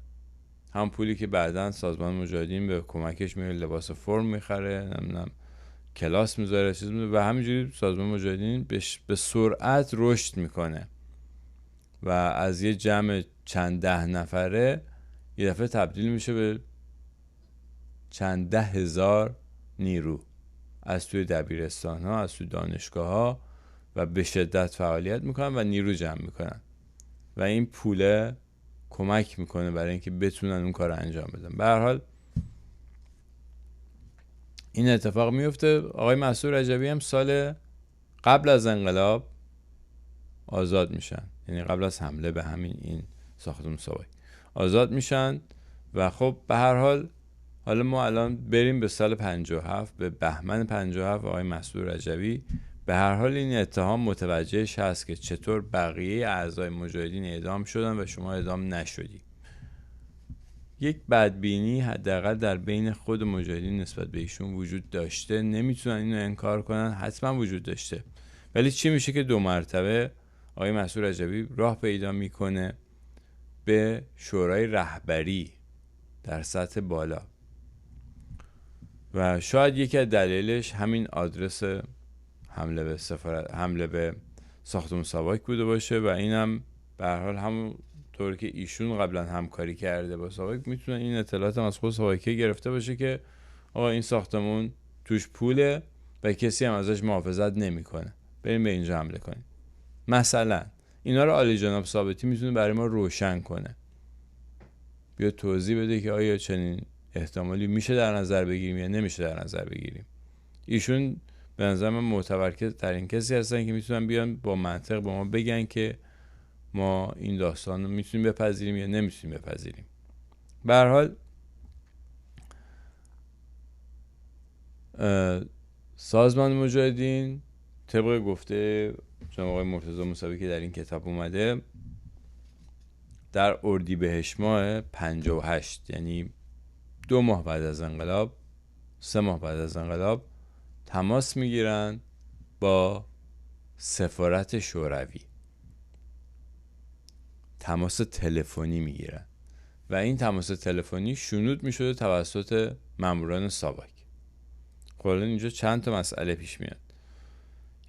هم پولی که بعداً سازمان مجاهدین به کمکش میره لباس فرم میخره، نمیدونم کلاس میذاره، چیز میذاره و همینجوری سازمان مجاهدین به سرعت رشد میکنه و از یه جمع چند 10 نفره یه دفعه تبدیل میشه به چند 10,000 نیرو از توی دبیرستان ها، از توی دانشگاه ها، و به شدت فعالیت میکنن و نیرو جمع میکنن و این پوله کمک میکنه برای اینکه بتونن اون کار انجام بدن. به هر حال این اتفاق میفته. آقای مسعود رجبی هم سال قبل از انقلاب آزاد میشن، یعنی قبل از حمله به همین این ساختمون ساواک آزاد میشن. و خب به هر حال حالا ما الان بریم به سال 57، به بهمن 57. آقای مسعود رجبی به هر حال این اتهام متوجهش هست که چطور بقیه اعضای مجاهدین اعدام شدن و شما اعدام نشدی. یک بدبینی حداقل در بین خود مجاهدین نسبت به ایشون وجود داشته، نمیتونن اینو انکار کنن، حتما وجود داشته. ولی چی میشه که 2 مرتبه آقای مسعود رجبی راه پیدا میکنه به شورای رهبری در سطح بالا و شاید یکی از دلایلش همین آدرس حمله به ساختمون ساواک بوده باشه و اینم به هر حال همون طور که ایشون قبلا همکاری کرده با ساواک میتونه این اطلاعات هم از خود ساواکی گرفته باشه که آقا این ساختمون توش پوله و کسی هم ازش محافظت نمیکنه، بریم به اینجا حمله کنیم. مثلا اینا رو عالی جناب ثابتی میتونه برای ما روشن کنه، بیا توضیح بده که آیا چنین احتمالی میشه در نظر بگیریم یا نمیشه در نظر بگیریم. ایشون به نظر من معتبرترین کسی هستن که میتونن بیان با منطق با ما بگن که ما این داستان رو میتونیم بپذیریم یا نمیتونیم بپذیریم. به هر حال سازمان مجاهدین طبق گفته جناب آقای مرتضی موسوی که در این کتاب اومده، در اردیبهشت ماه 58، یعنی 2 ماه بعد از انقلاب، 3 ماه بعد از انقلاب، تماس میگیرن با سفارت شوروی، تماس تلفنی میگیرن و این تماس تلفنی شنود میشده توسط ماموران ساواک. کلا اینجا چند تا مسئله پیش میاد.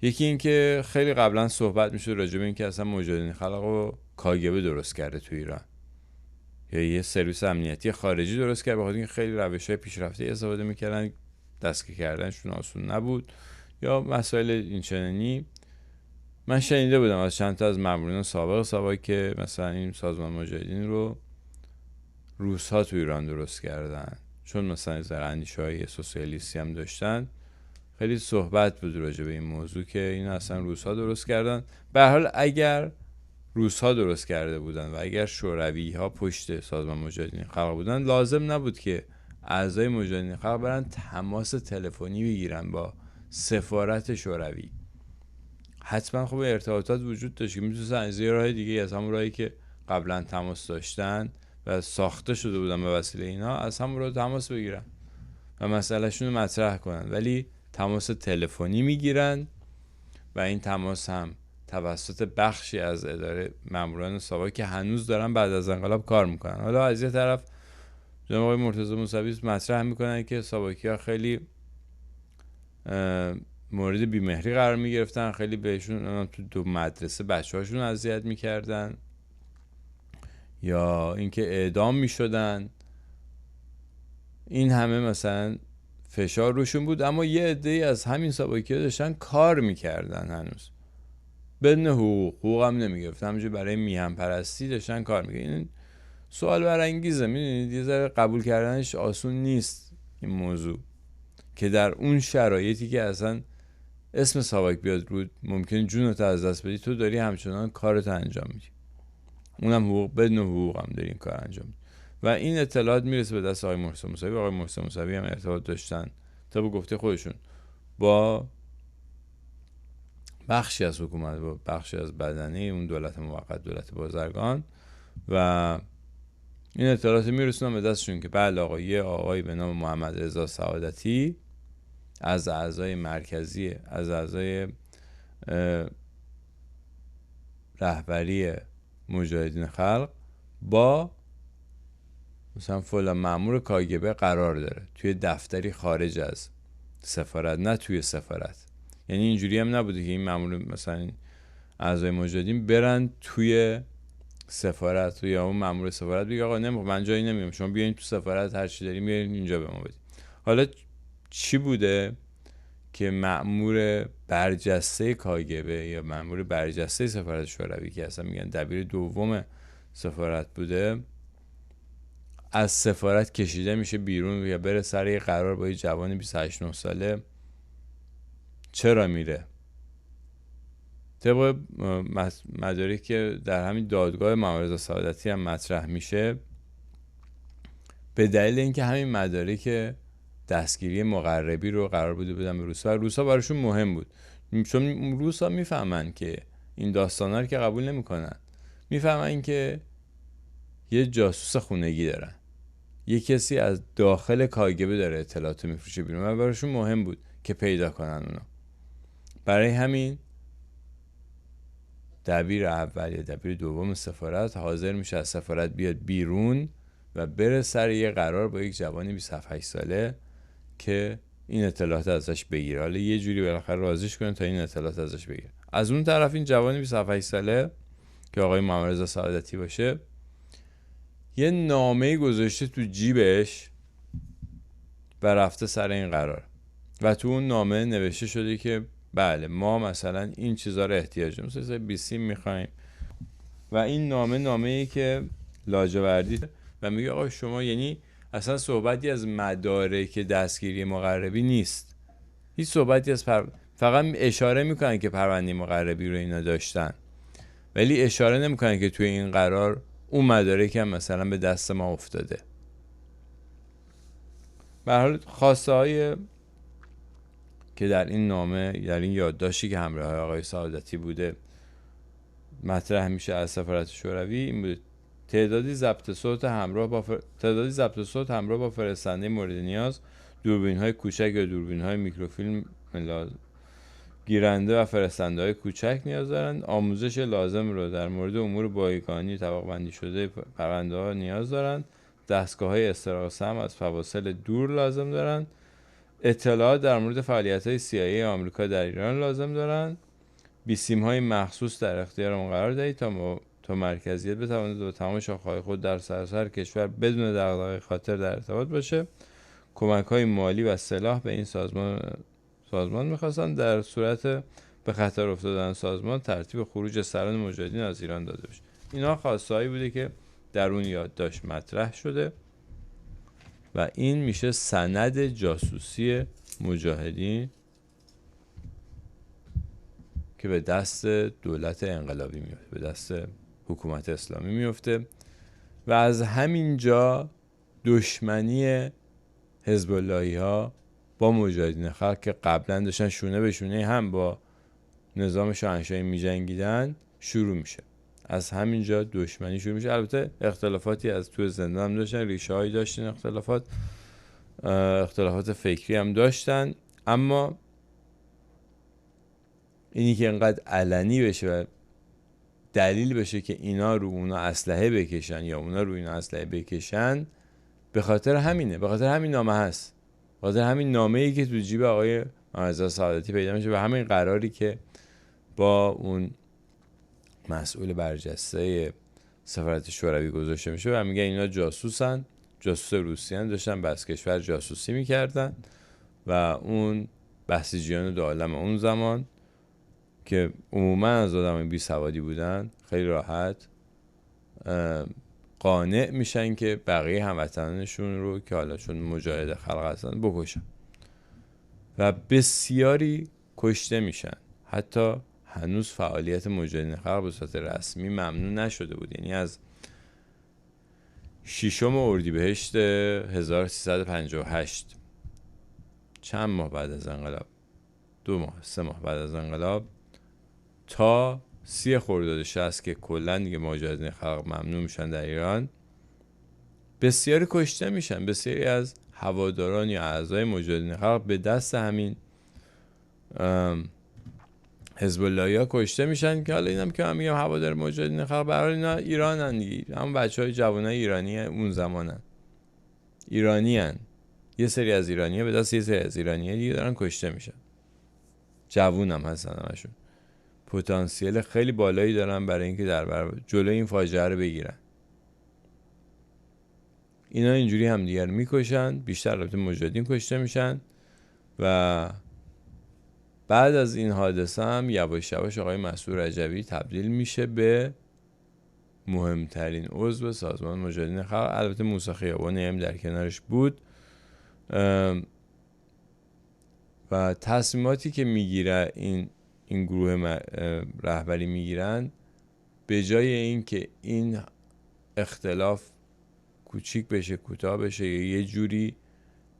یکی این که خیلی قبلا صحبت میشد راجع به این که اصلا مجاهدین خلق رو کاگبه درست کرده تو ایران، یا یه سرویس امنیتی خارجی درست کرده، بخاطر اینکه خیلی روش‌های پیشرفته استفاده میکردن، دستگیر کردنشون آسون نبود یا مسائل اینچنینی. من شنیده بودم از چند تا از ماموران سابق ساواک که مثلا این سازمان مجاهدین رو روس‌ها تو ایران درست کردن، چون مثلا اندیشه‌های سوسیالیستی هم داشتن. خیلی صحبت بود راجع به این موضوع که این اصلا روس‌ها درست کردن. به هر حال اگر روس‌ها درست کرده بودن و اگر شوروی‌ها پشت سازمان مجاهدین خلق بودن، لازم نبود که اعضای مجاهدین خلق برن تماس تلفنی بگیرن با سفارت شوروی. حتما خب ارتباطات وجود داشت که میتونستن از یه راه دیگه، از همون راهی که قبلا تماس داشتن و ساخته شده بودن به وسیله اینا، از همون راه تماس بگیرن و مسئلهشون رو مطرح کنن. ولی تماس تلفنی میگیرن و این تماس هم توسط بخشی از اداره ماموران ساواک که هنوز دارن بعد از انقلاب کار میکنن. حالا از یه طرف جناب آقای مرتضی موسوی مطرح میکنن که ساواکی‌ها خیلی مورد بیمهری قرار میگرفتن، خیلی بهشون تو 2 مدرسه بچه‌هاشون اذیت میکردن یا اینکه اعدام میشدن. این همه مثلا فشار روشون بود، اما یه عده‌ای از همین ساواکی‌ها داشتن کار میکردن، هنوز بدون حقوق هم نمیگرفتن، همونجوری برای میهن پرستی داشتن کار میکردن. این سوال برانگیزه، میدونید یه ذره قبول کردنش آسون نیست این موضوع، که در اون شرایطی که اصلا اسم ساواک بیاد رود ممکن جونت از دست بدی، تو داری همچنان کارت انجام میدی، اونم حقوق بدون حقوق هم داری این کار انجام میدی. و این اطلاعات میرسه به دست آقای محسن موسوی و آقای محسن موسوی هم ارتباط داشتن تا به گفته خودشون با بخشی از حکومت، با بخشی از بدنه اون دولت موقت، دولت بازرگان، و این اطلاعات میرسونن به دستشون که بله آقا، یه آقایی به نام محمد رضا سعادتی از اعضای مرکزی، از اعضای رهبری مجاهدین خلق با مثلا فلان مأمور کاگبه قرار داره توی دفتری خارج از سفارت، نه توی سفارت. یعنی اینجوری هم نبوده که این مأمور مثلا اعضای مجاهدین برن توی سفارت یا اون مأمور سفارت بگه آقا من جایی نمیام، شما بیاین تو سفارت هر چی دارین بیاین اینجا به ما بدید. حالا چی بوده که مأمور برجسته کاگبه یا مأمور برجسته سفارت شوروی که اصلا میگن دبیر دوم سفارت بوده، از سفارت کشیده میشه بیرون یا بره سر یه قرار با یه جوان 28-9 ساله؟ چرا میره؟ طبق مدارکی که در همین دادگاه محمد رضا سعادتی هم مطرح میشه، به دلیل اینکه همین مدارک دستگیری مقربی رو قرار بوده بدن به روس‌ها و روس‌ها براشون مهم بود، چون روس‌ها میفهمن که این داستانا رو که قبول نمیکنن، میفهمن که یه جاسوس خونگی دارن، یه کسی از داخل کاگبه داره اطلاعات میفروشه بیرون و براشون مهم بود که پیدا کنن اونا. برای همین دبیر اول یا دبیر دوم سفارت حاضر میشه از سفارت بیاد بیرون و بره سر یه قرار با یک جوانی 27 ساله که این اطلاعات ازش بگیره. حالا یه جوری بالاخره راضیش کنه تا این اطلاعات ازش بگیره. از اون طرف این جوانی 27 ساله که آقای محمد رضا سعادتی باشه، یه نامه گذاشته تو جیبش و رفته سر این قرار و تو اون نامه نوشته شده که بله ما مثلا این چیزا رو احتیاج داریم، مثلا بیسیم میخوایم، و این نامه‌ای که لاجوردی و میگه آقا شما، یعنی اصلا صحبتی از مدارک دستگیری مقربی نیست، هیچ صحبتی از فقط اشاره میکنن که پرونده مقربی رو اینا داشتن، ولی اشاره نمیکنن که توی این قرار اون مدارک هم مثلا به دست ما افتاده. به هر حال خواسته های که در این نامه، در این یادداشتی که همراه آقای سعادتی بوده مطرح میشه از سفارت شوروی این بوده: تعدادی ضبط صوت همراه با فرستنده مورد نیاز، دوربین‌های کوچک یا دوربین‌های میکروفیلم گیرنده و فرستنده های کوچک نیاز دارند. آموزش لازم رو در مورد امور بایگانی طبق بندی شده پرونده ها نیاز دارند. دستگاه های استراق سهم از فواصل دور لازم دارند. اطلاعات در مورد فعالیت های CIA آمریکا در ایران لازم دارند. بیسیم های مخصوص در اختیار ما قرار دهید تا مرکزیت بتواند با تمام شاخه‌های خود در سراسر کشور بدون دغدغه خاطر در ارتباط باشه. کمک های مالی و سلاح به این سازمان میخواستن در صورت به خطر افتادن سازمان ترتیب خروج سران مجاهدین از ایران داده بشه. اینا خواستهایی بوده که در اون یادداشت مطرح شده و این میشه سند جاسوسی مجاهدین که به دست دولت انقلابی میفته، به دست حکومت اسلامی میفته و از همین جا دشمنی حزب اللهی ها با مجاهدین خلق که قبلا داشتن شونه به شونه هم با نظام شاهنشاهی می جنگیدن شروع میشه. از همینجا دشمنی شروع میشه. البته اختلافاتی از تو زندان هم داشتن، ریشه هایی داشتن، اختلافات فکری هم داشتن، اما اینی که اینقدر علنی بشه و دلیل بشه که اینا رو اونا اسلحه بکشن یا اونا رو اینا اسلحه بکشن به خاطر همینه، به خاطر همین نامه هست، به خاطر همین نامه‌ای که تو جیب آقای محمدرضا سعادتی پیدا میشه و همین قراری که با اون مسئول برجسته سفارت شوروی گذاشته میشه و میگه اینا جاسوسن، جاسوس روسیان، داشتن بس کشور جاسوسی میکردن و اون بسیجیان دو عالم اون زمان که عموما از آدم بی سوادی بودن خیلی راحت قانع میشن که بقیه هموطنانشون رو که حالا چون مجاهد خلق هستن بکشن و بسیاری کشته میشن. حتی هنوز فعالیت مجاهدین خلق به صورت رسمی ممنوع نشده بود، یعنی از 6 اردیبهشت 1358 چند ماه بعد از انقلاب، 2 ماه 3 ماه بعد از انقلاب تا 30 خرداد 60 که کلا دیگه مجاهدین خلق ممنوع میشن در ایران، بسیاری کشته میشن. بسیاری از هواداران یا اعضای مجاهدین خلق به دست همین حزب اللهیا کشته میشن که حالا اینم که من میگم هوادار مجاهدین خلق به هر حال اینا ایرانن دیگه، همون بچهای جوانای ایرانی اون زمانن، ایرانیان، یه سری از ایرانی‌ها به دست یه سری از ایرانی‌ها دیگه دارن کشته میشن. جوونم هستن همشون، پتانسیل خیلی بالایی دارن برای اینکه در جلوی این فاجعه رو بگیرن. اینا اینجوری هم دیگر میکشن، بیشتر البته مجاهدین کشته میشن و بعد از این حادثه هم یواش یواش آقای مسعود رجوی تبدیل میشه به مهمترین عضو سازمان مجاهدین خلق. البته موسی خیابانی هم در کنارش بود و تصمیماتی که میگیره این گروه رهبری میگیرن، به جای این که این اختلاف کوچیک بشه، کوتاه بشه یا یه جوری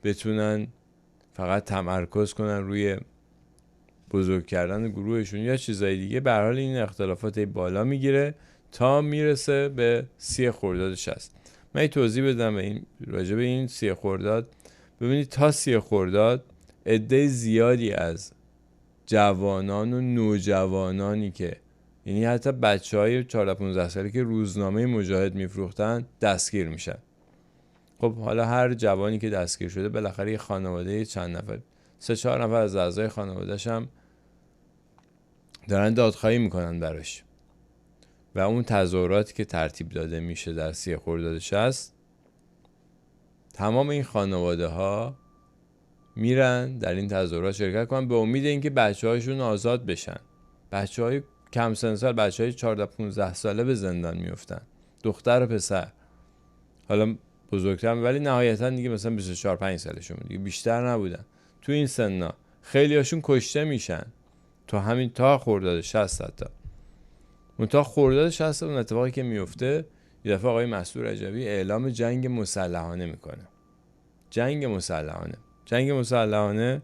بتونن فقط تمرکز کنن روی بزرگ کردن گروهشون یا چیزای دیگه، به هر حال این اختلافات بالا میگیره تا میرسه به 30 خرداد 60. من توضیح بدم این راجع به این 30 خرداد. ببینید تا 30 خرداد عده زیادی از جوانان و نوجوانانی که یعنی حتی بچهای 14-15 ساله که روزنامه مجاهد میفروختن دستگیر میشن. خب حالا هر جوانی که دستگیر شده بالاخره یه خانواده چند نفر 3-4 نفر از اعضای خانواده‌اش هم دارن دادخواهی میکنن براش و اون تظاهراتی که ترتیب داده میشه در 30 خرداد 60 تمام این خانواده ها میرن در این تظاهرات شرکت کنن به امید اینکه بچه‌هاشون آزاد بشن. بچه‌های کم سن سال، بچه‌های 14-15 ساله به زندان میافتن، دختر و پسر، حالا بزرگتر ولی نهایتا دیگه مثلا 24-25 سالشون دیگه، بیشتر نبودن. تو این سنا خیلی هاشون کشته میشن تا خرداد 60. حتی تا خرداد 60 اون اتفاقی که میفته، یه دفعه آقای مسعود رجوی اعلام جنگ مسلحانه میکنه. جنگ مسلحانه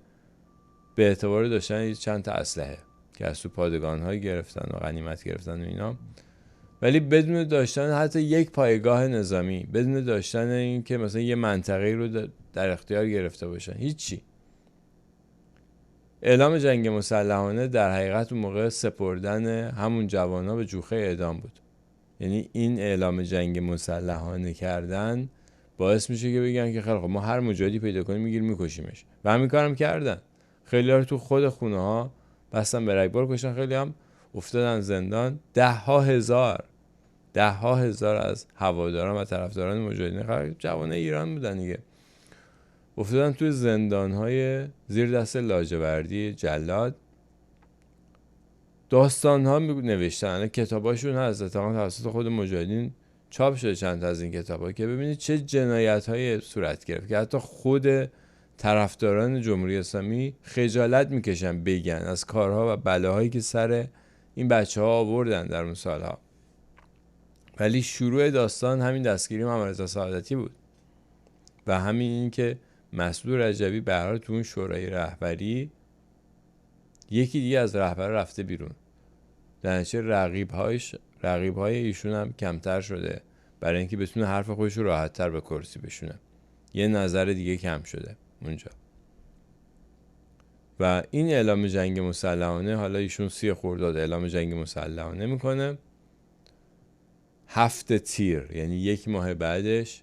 به اعتبار داشتن چند تا اسلحه که از تو پادگان‌ها گرفتن و غنیمت گرفتن و اینا، ولی بدون داشتن حتی یک پایگاه نظامی، بدون داشتن این که مثلا یه منطقه رو در اختیار گرفته باشن، هیچی. اعلام جنگ مسلحانه در حقیقت اون موقع سپردن همون جوانا به جوخه اعدام بود. یعنی این اعلام جنگ مسلحانه کردن باعث میشه که بگن که خیلی خب ما هر مجاهدی پیدا کنیم میگیریم میکشیمش، و همین کارم کردن. خیلی ها رو تو خود خونه ها بستن به رگبار کشتن، خیلی هم افتادن زندان. ده ها هزار از هواداران و طرفداران مجاهدین جوان ایران بودن دیگه، افتادن توی زندان‌های زیر دست لاجوردی جلاد. داستان‌ها نوشتن، کتاباشون هست، اتفاقا توسط خود مجاهدین چاپ شده چند تا از این کتابا، که ببینید چه جنایت‌های صورت گرفت که حتی خود طرفداران جمهوری اسلامی خجالت میکشن بگن از کارها و بلاهایی که سر این بچه‌ها آوردن در اون سالها. ولی شروع داستان همین دستگیری محمد رضا سعادتی بود و همین این که مسعود رجبی به هر حال تو اون شورای رهبری یکی دیگه از رهبر رفته بیرون، در نتیجه رقیب‌های ایشون هم کمتر شده برای اینکه بتونه حرف خودش رو راحت‌تر به کرسی بشونه. یه نظر دیگه کم شده اونجا. و این اعلام جنگ مسلحانه، حالا ایشون 30 خرداد اعلام جنگ مسلحانه میکنه، 7 تیر یعنی 1 ماه بعدش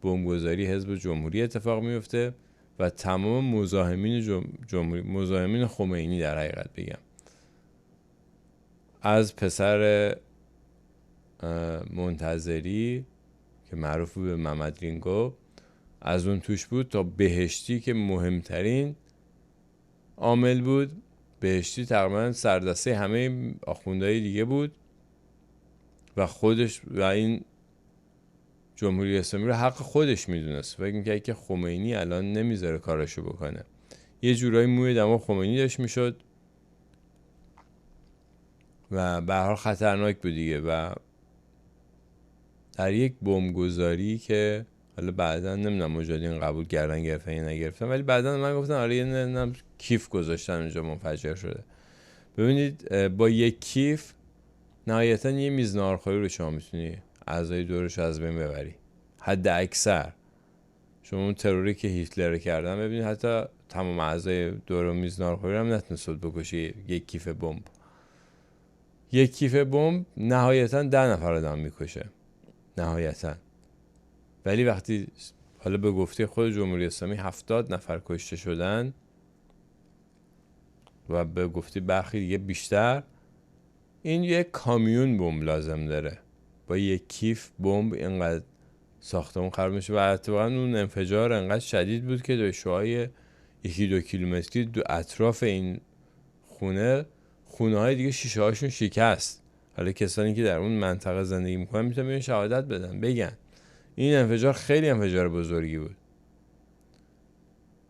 بمبگذاری حزب جمهوری اتفاق میفته و تمام مزاحمین خمینی در حقیقت بگم، از پسر منتظری که معروف به محمد رینگو از اون توش بود تا بهشتی که مهمترین عامل بود. بهشتی تقریبا سردسته همه آخوندهای دیگه بود و خودش و این جمهوری اسلامی رو حق خودش میدونست، فکر می‌کرد که خمینی الان نمیذاره کاراشو بکنه. یه جورایی موی دماغ خمینی داشت میشد و به هر حال خطرناک بود دیگه. و در یک بمبگذاری که حالا بعدا نمیدونم مجاهدین قبول کردن گرفتن یا نگرفتن، ولی بعدا من گفتن آره یه کیف گذاشتن اونجا منفجر شده. ببینید با یک کیف نهایتا یه میز ناهارخوری رو شما میتونی اعضای دورش از بین ببری، حد اکثر. شما اون تروری که هیتلر کردن ببینید حتی تمام اعضای دور میز ناهارخوری هم نتونست بکشه یک کیف بمب. یک کیف بمب نهایتا 10 نفر آدم میکشه نهایتا، ولی وقتی حالا به گفته خود جمهوری اسلامی 70 نفر کشته شدن و به گفته برخی دیگه بیشتر، این یک کامیون بمب لازم داره. با یک کیف بمب اینقدر ساختمون خراب میشه و اتفاقا اون انفجار انقدر شدید بود که داشته‌های 1-2 کیلومتری دو اطراف این خونه های دیگه شیشه هاشون شکست. حالا کسانی که در اون منطقه زندگی میکنن میتونن شهادت بدن، بگن این انفجار خیلی انفجار بزرگی بود.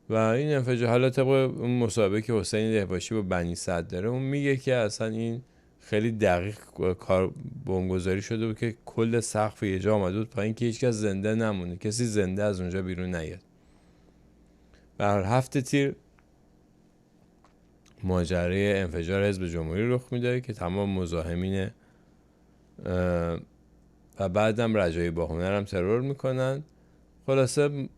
و این انفجار حالا طبق اون مصاحبه که حسین دهباشی با بنی صدر داره، اون میگه که اصلا این خیلی دقیق کار بمبگذاری شده بود که کل سقف یه جا آمده بود پایین که هیچ کس زنده نمونه، کسی زنده از اونجا بیرون نیاد. به هر 7 تیر ماجرای انفجار حزب جمهوری رخ میده که تمام مزاحمین و بعدم رجایی باهنر هم ترور میکنن. خلاصه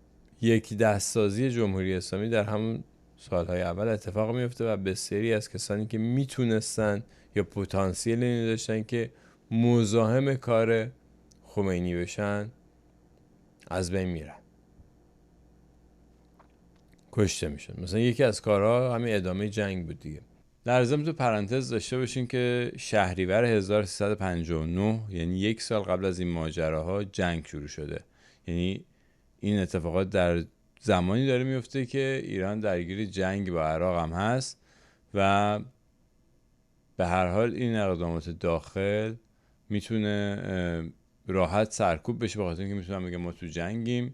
یک دستسازی جمهوری اسلامی در همون سالهای اول اتفاق میفته و بسیاری از کسانی که میتونستن یا پتانسیل اینو داشتن که مزاحم کار خمینی بشن از بین میرن، کشته میشن. مثلا یکی از کارها همین ادامه جنگ بود دیگه. در ضمن تو پرانتز داشته باشین که شهریور 1359 یعنی 1 سال قبل از این ماجراها جنگ شروع شده. یعنی این اتفاقات در زمانی داره میفته که ایران درگیر جنگ با عراق هم هست و به هر حال این اقدامات داخل میتونه راحت سرکوب بشه، بخاطر اینکه میتونن بگن ما تو جنگیم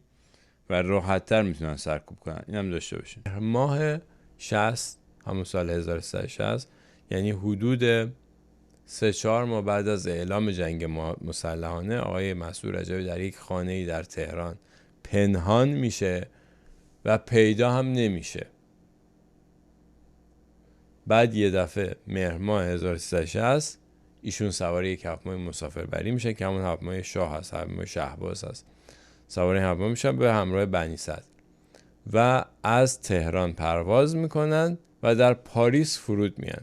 و راحت‌تر میتونن سرکوب کنن. این هم داشته باشین. ماه 60 همون سال 1360 یعنی حدود 3-4 ماه بعد از اعلام جنگ مسلحانه، آقای مسعود رجبی در یک خانه‌ای در تهران پنهان میشه و پیدا هم نمیشه. بعد یه دفعه مهر ماه 1360 ایشون سوار یک هواپیمای مسافربری میشن که همون هواپیمای شاه هست، هواپیمای شهباز هست. سوار این هواپیما میشن به همراه بنی صدر و از تهران پرواز میکنن و در پاریس فرود میان.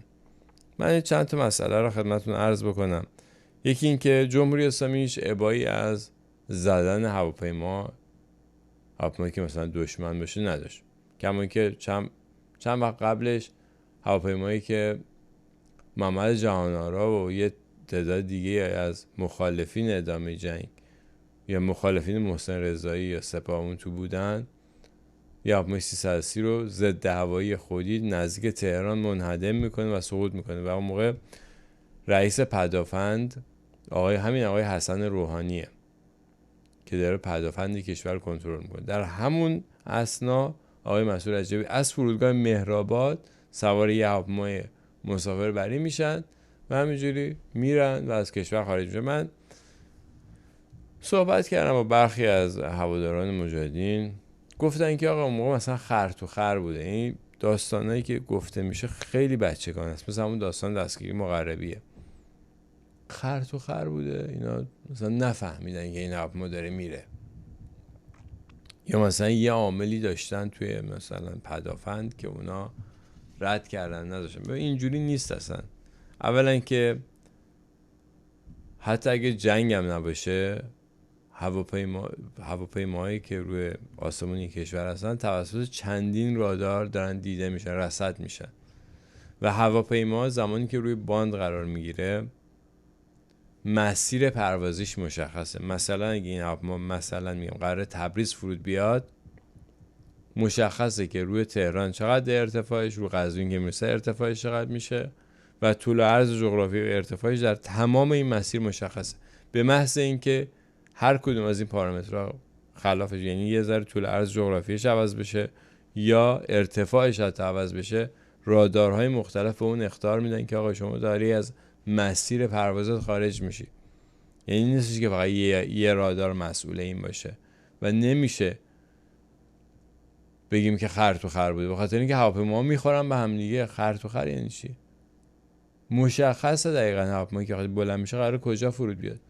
من چند تا مسئله رو خدمتتون عرض بکنم. یکی این که جمهوری اسلامی هیچ ابایی از زدن هواپیمایی که مثلا دشمن باشه نداشت. کما که چند وقت قبلش هواپیمایی که محمد جهان‌آرا و یه تعداد دیگه از مخالفین ادامه جنگ یا مخالفین محسن رضایی یا سپاهون تو بودن، یا هواپیمای 330 رو ضد هوایی خودی نزدیک تهران منهدم میکنه و سقوط میکنه و اون موقع رئیس پدافند آقای حسن روحانیه که داره پدافند کشور کنترل میکنه. در همون اثنا آقای مسعود رجبی از فرودگاه مهرآباد سوار یه هواپیمای مسافربری میشن و همینجوری میرن و از کشور خارج میشن. من صحبت کردم با برخی از هواداران مجاهدین، گفتن که آقا اون موقع مثلا خر تو خر بوده. این داستانایی که گفته میشه خیلی بچگانه است، مثلا همون داستان دستگیری مقربیه. خر تو خر بوده، اینا مثلا نفهمیدن که این هواپیما داره میره، یا مثلا یه عاملی داشتن توی مثلا پدافند که اونا رد کردن نداشتن. اینجوری نیست اصلا. اولا که حتی اگه جنگ هم نباشه، هواپیماهایی که روی آسمون کشور هستن توسط چندین رادار دارن دیده میشن، رصد میشن و هواپیما زمانی که روی باند قرار میگیره مسیر پروازیش مشخصه. مثلا اگه این هواپیما مثلا میگم قراره تبریز فرود بیاد، مشخصه که روی تهران چقدر ارتفاعش، رو قزوین که میرسه ارتفاعش چقدر میشه و طول و عرض جغرافی و ارتفاعش در تمام این مسیر مشخصه. به محض اینکه هر کدوم از این پارامترها خلافش، یعنی یه ذره طول عرض جغرافیش عوض بشه یا ارتفاعش حتی عوض بشه، رادارهای مختلف به اون اخطار میدن که آقا شما داری از مسیر پروازت خارج میشی. یعنی نیستش که فقط یه رادار مسئول این باشه و نمیشه بگیم که خر تو خر بوده، به خاطر اینکه هواپیما میخورن به هم دیگه. خر تو خر یعنی چی؟ مشخصه دقیقاً هواپیما که بلند میشه قراره کجا فرود بیاد.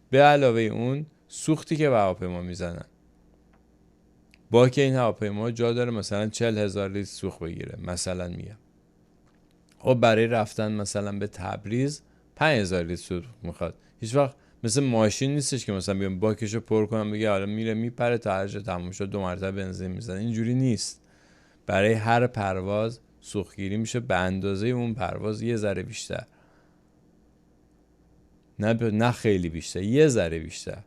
به علاوه اون سوختی که به هواپیما میزنن، با که این هواپیما جا داره مثلا 40,000 لیتر سوخت بگیره، مثلا میگم، خب برای رفتن مثلا به تبریز 5,000 لیتر سوخت میخواد. هیچ وقت مثل ماشین نیستش که مثلا بیام باکشو پر کنم بگه حالا میره میپره تا هر جا تموم شد 2 مرتبه بنزین میزنه. اینجوری نیست. برای هر پرواز سوختگیری میشه به اندازه اون پرواز، یه ذره بیشتر، نه خیلی بیشتر، یه ذره بیشتر،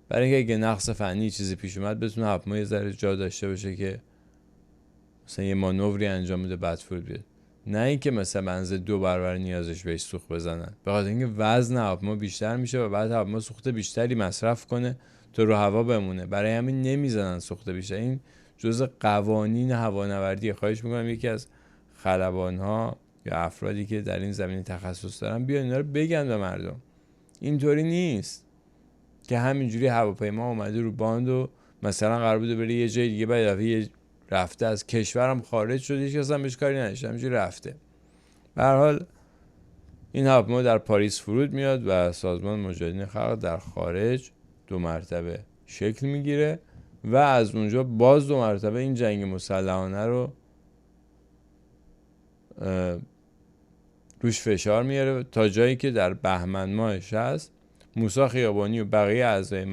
برای اینکه اگه نقص فنی چیزی پیش اومد بتونه هواپیما یه ذره جا داشته باشه که مثلا یه مانوری انجام بده بعد فرود بیاد. نه اینکه مثلا منزل 2 برابر نیازش بهش سوخت بزنن، به خاطر اینکه وزن هواپیما بیشتر میشه و بعد هواپیما سوخت بیشتری مصرف کنه تا رو هوا بمونه. برای همین نمیزنن سوخت بیشتر. این جزء قوانین هوانوردی. خواهش میکنم یکی از خلبان‌ها یا افرادی که در این زمینه تخصص دارن بیان اینا رو بگن به مردم. اینطوری نیست که همینجوری هواپیما اومده رو باند و مثلا قرار بوده بره یه جای دیگه، بعد دفعه رفته از کشورم خارج شده، هیچ کس هم بهش کاری نداشته، همینجوری رفته. به هر حال این هواپیما در پاریس فرود میاد و سازمان مجاهدین خلق در خارج 2 مرتبه شکل میگیره و از اونجا باز 2 مرتبه این جنگ مسلحانه رو روش فشار میاره تا جایی که در بهمن ماه 60 موسی خیابانی و بقیه اعضای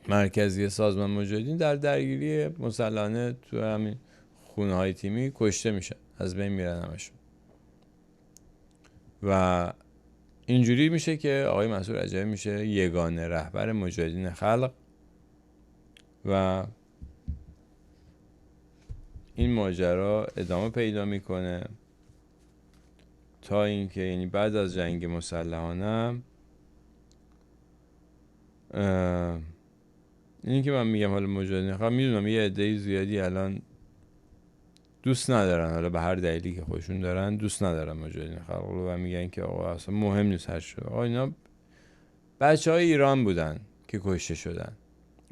مرکزی سازمان مجاهدین در درگیری مسلحانه تو همین خونه های تیمی کشته میشن، از بین میرن همشون. و اینجوری میشه که آقای مسعود رجبی میشه یگانه رهبر مجاهدین خلق و این ماجرا ادامه پیدا میکنه تا اینکه یعنی بعد از جنگ مسلحانه اینی که من میگم حالا مجاهدین خلق، میدونم یه عده زیادی الان دوست ندارن، حالا به هر دلیلی که خودشون دارن دوست ندارن مجاهدین خلق رو و میگن که آقا اصلا مهم نیست هر شد. آقا اینا بچهای ایران بودن که کشته شدن،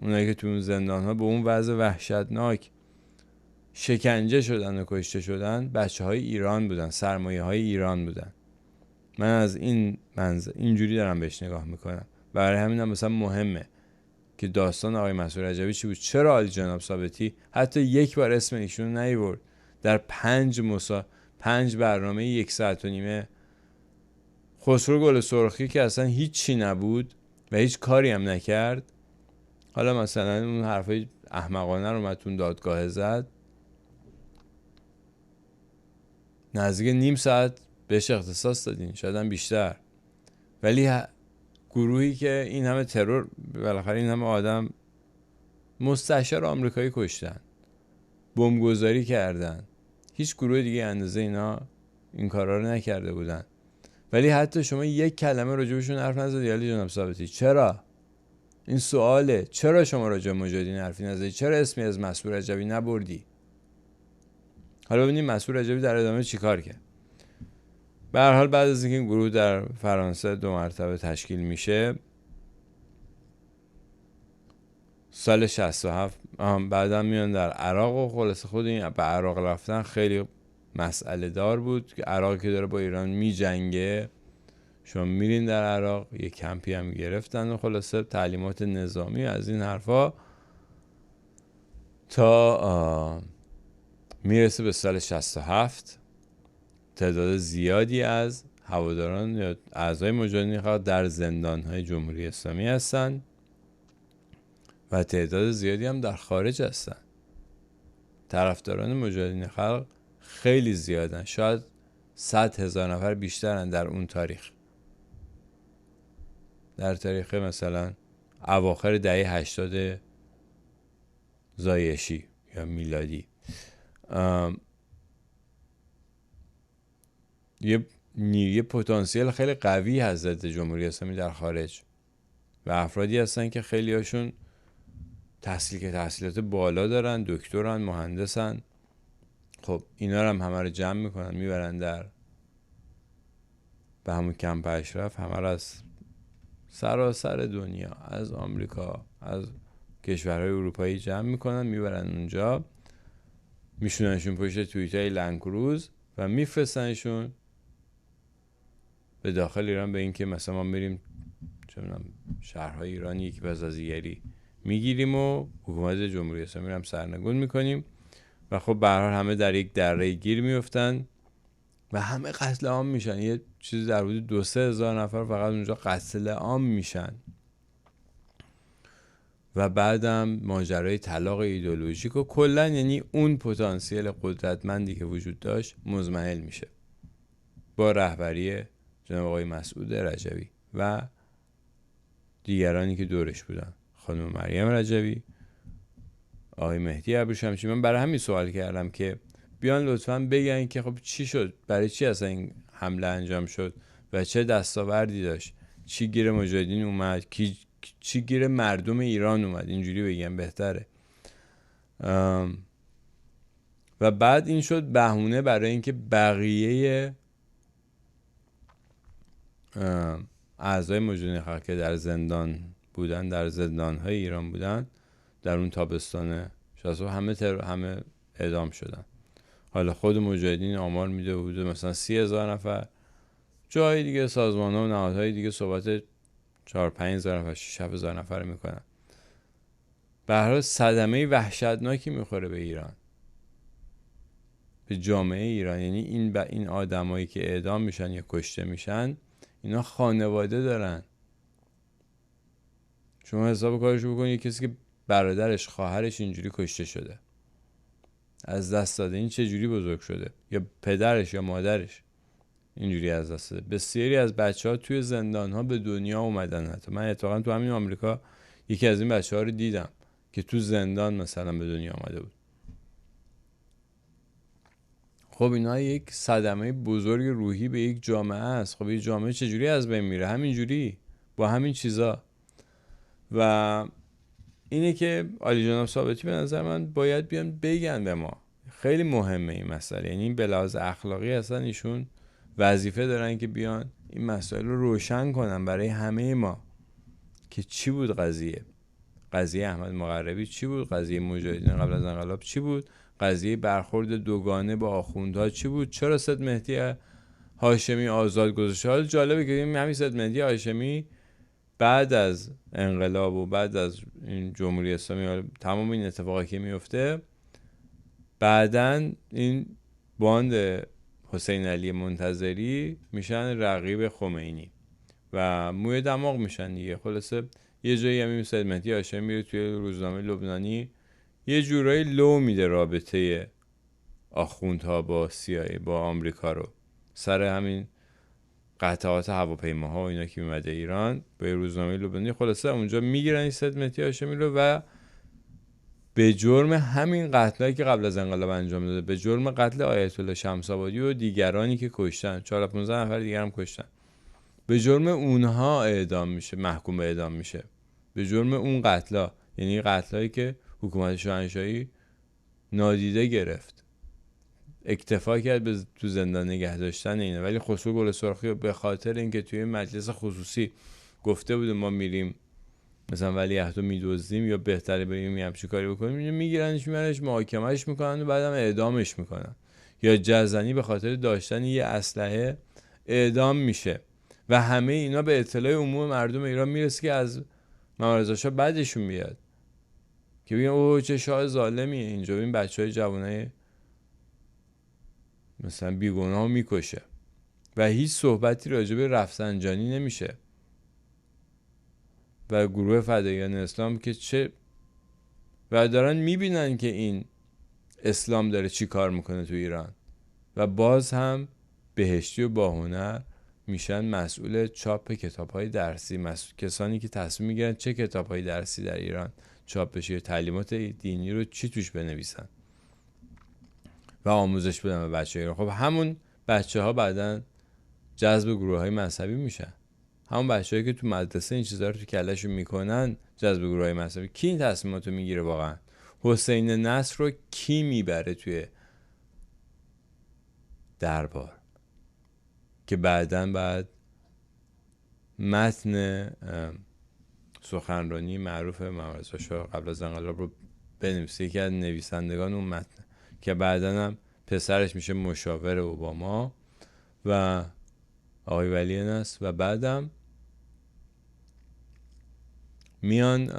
اونایی که تو اون زندان ها به اون وضع وحشتناک شکنجه شدن و کشته شدن بچه های ایران بودن، سرمایه های ایران بودن. من از این منظر اینجوری دارم بهش نگاه میکنم. برای همین هم مثلا مهمه که داستان آقای مسعود رجبی چی بود. چرا عالی جناب ثابتی حتی یک بار اسم ایشون نیورد در 5 برنامه 1 ساعت و نیمه. خسرو گل سرخی که اصلا هیچی نبود و هیچ کاری هم نکرد، حالا مثلا اون حرفای احمقانه رو اومد دادگاه زد، نزدیک نیم ساعت بهش اختصاص دادین، شاید هم بیشتر. ولی گروهی که این همه ترور، بالاخره این همه آدم مستشار آمریکایی کشتن، بمبگذاری کردن، هیچ گروه دیگه اندازه اینا این کارا رو نکرده بودن. ولی حتی شما یک کلمه راجبشون حرف نزدی علی جناب ثابتی. چرا؟ این سواله. چرا شما راجب مجاهدین حرفی نزدی؟ چرا اسمی از مسعود رجبی نبردی؟ حالا ببینیم مسعود رجبی در ادامه چیکار کرد. به هر حال بعد از اینکه این گروه در فرانسه 2 مرتبه تشکیل میشه، سال 67 بعدم میان در عراق و خلاص خود این به عراق رفتن خیلی مسئله دار بود که عراق که داره با ایران می جنگه، شما میرین در عراق، یه کمپی هم گرفتن و خلاصه تعلیمات نظامی از این حرفا تا میرسه به سال 67 تعداد زیادی از هواداران یا اعضای مجاهدین خلق در زندان‌های جمهوری اسلامی هستن و تعداد زیادی هم در خارج هستن. طرفداران مجاهدین خلق خیلی زیادن، شاید 100,000 نفر بیشترن در اون تاریخ، در تاریخ مثلا اواخر دهه 80 زایشی یا میلادی. یه پتانسیل خیلی قوی هست ضد جمهوری اسلامی در خارج و افرادی هستن که خیلی هاشون تحصیلات بالا دارن، دکترن، مهندسن. خب اینا رو هم همه رو جمع میکنن میبرن به همون کمپ اشرف، همه رو از سراسر دنیا، از آمریکا، از کشورهای اروپایی جمع میکنن میبرن اونجا، میشوننشون پشت توییتای لنگروز و میفرستنشون به داخل ایران. به این که مثلا ما میریم شهرهای ایران یکی بازازیگری میگیریم و حکومت جمهوری اسلامی رو هم سرنگون میکنیم و خب به هر حال همه در یک دره گیر میفتن و همه قتل عام میشن. یه چیزی در حدود 2-3 هزار نفر فقط اونجا قتل عام میشن و بعدم ماجرای طلاق ایدئولوژیک و کلا یعنی اون پتانسیل قدرتمندی که وجود داشت مزمحل میشه با رهبری جناب آقای مسعود رجبی و دیگرانی که دورش بودن، خانم مریم رجبی، آقای مهدی ابروشمشی. من برای همین سوال کردم که بیان لطفاً بگن که خب چی شد، برای چی اصلا این حمله انجام شد و چه دستاوردی داشت، چی گیر مجاهدین اومد، چی گیر مردم ایران اومد، اینجوری بگم بهتره. و بعد این شد بهونه برای اینکه بقیه اعضای مجاهدین خلق که در زندان بودن، در زندان‌های ایران بودن، در اون تابستان 67 همه اعدام شدن. حالا خود مجاهدین آمار میده بود مثلا 30,000 نفر، جای دیگه سازمان‌ها و نهادهای دیگه صحبت 4-5 هزار نفر، 6-7 هزار نفر میکنن. به هر حال صدمه وحشتناکی میخوره به ایران، به جامعه ایران. یعنی این آدمایی که اعدام میشن یا کشته میشن اینا خانواده دارن. شما حساب کارشو بکنید، کسی که برادرش، خواهرش اینجوری کشته شده، از دست داده، این چه جوری بزرگ شده، یا پدرش یا مادرش اینجوری از دست داده. بسیاری از بچه‌ها توی زندان‌ها به دنیا اومدن. حتی من اتفاقا تو همین آمریکا یکی از این بچه‌ها رو دیدم که تو زندان مثلا به دنیا اومده بود. خب اینا یک صدمه بزرگ روحی به یک جامعه است. خب یک جامعه چجوری از بین میره؟ همینجوری، با همین چیزا. و اینه که عالی جناب ثابتی به نظر من باید بیان بگن به ما. خیلی مهمه این مسئله. یعنی به لحاظ اخلاقی اصلا ایشون وظیفه دارن که بیان این مسائل رو روشن کنن برای همه ما که چی بود قضیه احمد مقربی، چی بود قضیه مجاهدین قبل از انقلاب، چی بود قضیه برخورد دوگانه با آخوندها چی بود؟ چرا سید مهدی هاشمی آزاد گذاشته؟ حالا جالبه که همین سید مهدی هاشمی بعد از انقلاب و بعد از این جمهوری اسلامی تمام این اتفاقی که میفته، بعدن این باند حسین علی منتظری میشن رقیب خمینی و موی دماغ میشن دیگه. خلاصه یه جایی همین سید مهدی هاشمی میره توی روزنامه لبنانی یه جورایی لو میده رابطه آخوندها با CIA با آمریکا رو سر همین قطعات هواپیماها و اینا که میمده ایران با روزنامه لبنانی. خلاصه اونجا میگیرن این سید مهدی هاشمی رو و به جرم همین قتلایی که قبل از انقلاب انجام داده، به جرم قتل آیت الله شمس آبادی و دیگرانی که کشتن، 4-15 نفر دیگر هم کشتن، به جرم اونها اعدام میشه، محکوم به اعدام میشه، به جرم اون قتلا. یعنی قتلایی که حکومت شاهنشاهی نادیده گرفت، اکتفا کرد به تو زندان نگه داشتن اینا. ولی خسرو گل سرخی به خاطر اینکه توی مجلس خصوصی گفته بودیم ما میریم مثلا ولیعهد رو میدزدیم یا بهتره بریم یه همچین کاری بکنیم، میگیرنش میبرنش محاکمهش میکنن و بعدم اعدامش میکنن. یا جزنی به خاطر داشتن یه اسلحه اعدام میشه و همه اینا به اطلاع عموم مردم ایران میرسه که از محمد رضا شاه بعدشون بیاد که بگن اوه چه شاه ظالمیه اینجا، این بچهای جوانای مثلا بیگناه میکشه و هیچ صحبتی راجع به رفسنجانی نمیشه. و گروه فداییان اسلام که چه و دارن میبینن که این اسلام داره چی کار میکنه تو ایران و باز هم بهشتی و باهنر میشن مسئول چاپ کتاب‌های درسی، کسانی که تصمیم میگیرن چه کتاب‌های درسی در ایران چاپ بشه، تعلیمات دینی رو چی توش بنویسن و آموزش بدن به بچه‌ها ایران. خب همون بچه‌ها بعدن جذب گروه‌های مذهبی میشن، همون بچه‌هایی که تو مدرسه این چیزا رو تو کلهشون میکنن جذب گروه‌های مذهبی. کی این تصمیماتو میگیره واقعا؟ حسین نصر رو کی میبره توی دربار که بعد متن سخنرانی معروف محمد رضا شاه قبل از انقلاب رو بنویسه، یکی از نویسندگان اون متن، که بعدن هم پسرش میشه مشاور اوباما و آقای ولی نصر و بعدم میان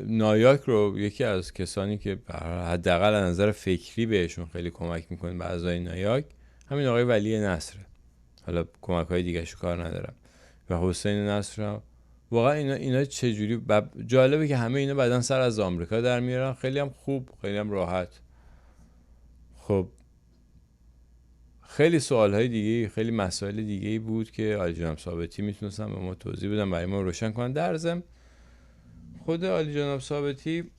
نایاک رو، یکی از کسانی که حداقل از نظر فکری بهشون خیلی کمک میکنه به اعضای نایاک، همین آقای ولی نصره. حالا کمک های دیگه شو کار ندارم. و حسین نصر واقعا اینا چجوری جالبه که همه اینا بعدن سر از آمریکا در میارن، خیلی هم خوب، خیلی هم راحت. خب خیلی سوالهای دیگه، خیلی مسائل دیگه بود که علی جناب ثابتی میتونستن به ما توضیح بدن، برای ما روشن کنن. در ضمن خود علی جناب ثابتی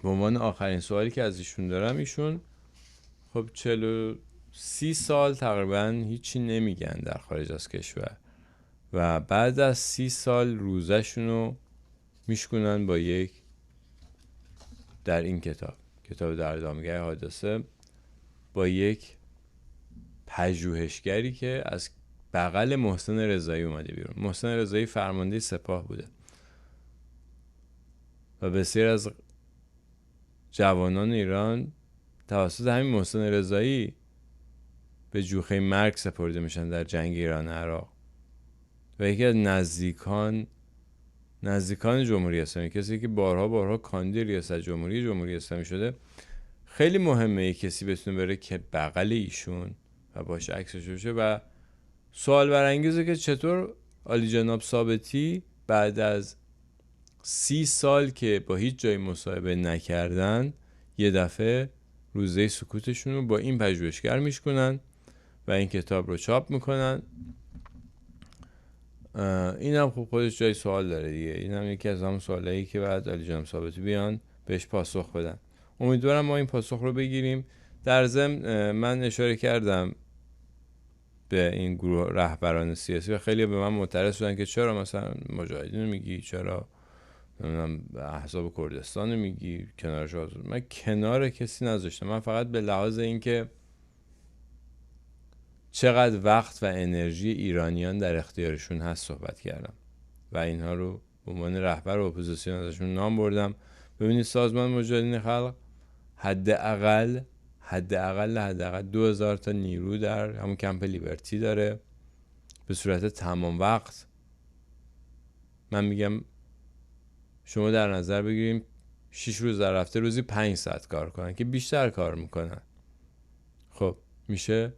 به عنوان آخرین سوالی که از ایشون دارم، ایشون خب 43 سال تقریبا هیچی نمیگن در خارج از کشور و بعد از 30 سال روزشونو میشکنن با یک، در این کتاب در ادامه‌گر حادثه، با یک پژوهشگری که از بغل محسن رضایی اومده بیرون. محسن رضایی فرمانده سپاه بوده و بسیار از جوانان ایران توسط همین محسن رضایی به جوخه مرگ سپرده میشن در جنگ ایران عراق و یکی از نزدیکان جمهوری اسلامی، کسی که بارها کاندید ریاست جمهوری اسلامی شده. خیلی مهمه یک کسی بتونه بره که بغل ایشون و باش عکسش بشه و سوال برانگیزه که چطور عالی جناب ثابتی بعد از 30 سال که با هیچ جای مصاحبه نکردن یه دفعه روزه سکوتشون رو با این پژوهشگر میشکنن و این کتاب رو چاپ میکنن. این هم خب خودش جای سوال داره دیگه. این هم یکی از همون سوالایی که بعد علی جناب ثابتی بیان بهش پاسخ بدن. امیدوارم ما این پاسخ رو بگیریم. در ضمن من اشاره کردم به این گروه رهبران سیاسی و خیلی به من معترض شدن که چرا مثلا مجاهدین رو میگی، چرا احزاب کردستان رو میگی، کنارش آزاد. من کنار کسی نذاشتم، من فقط به لحاظ این که چقدر وقت و انرژی ایرانیان در اختیارشون هست صحبت کردم و اینها رو به عنوان رهبر اپوزیسیون ازشون نام بردم. ببینید سازمان مجاهدین خلق حداقل 2000 تا نیرو در همون کمپ لیبرتی داره به صورت تمام وقت. من میگم شما در نظر بگیریم 6 روز در هفته روزی 5 ساعت کار کنن که بیشتر کار میکنن. خب میشه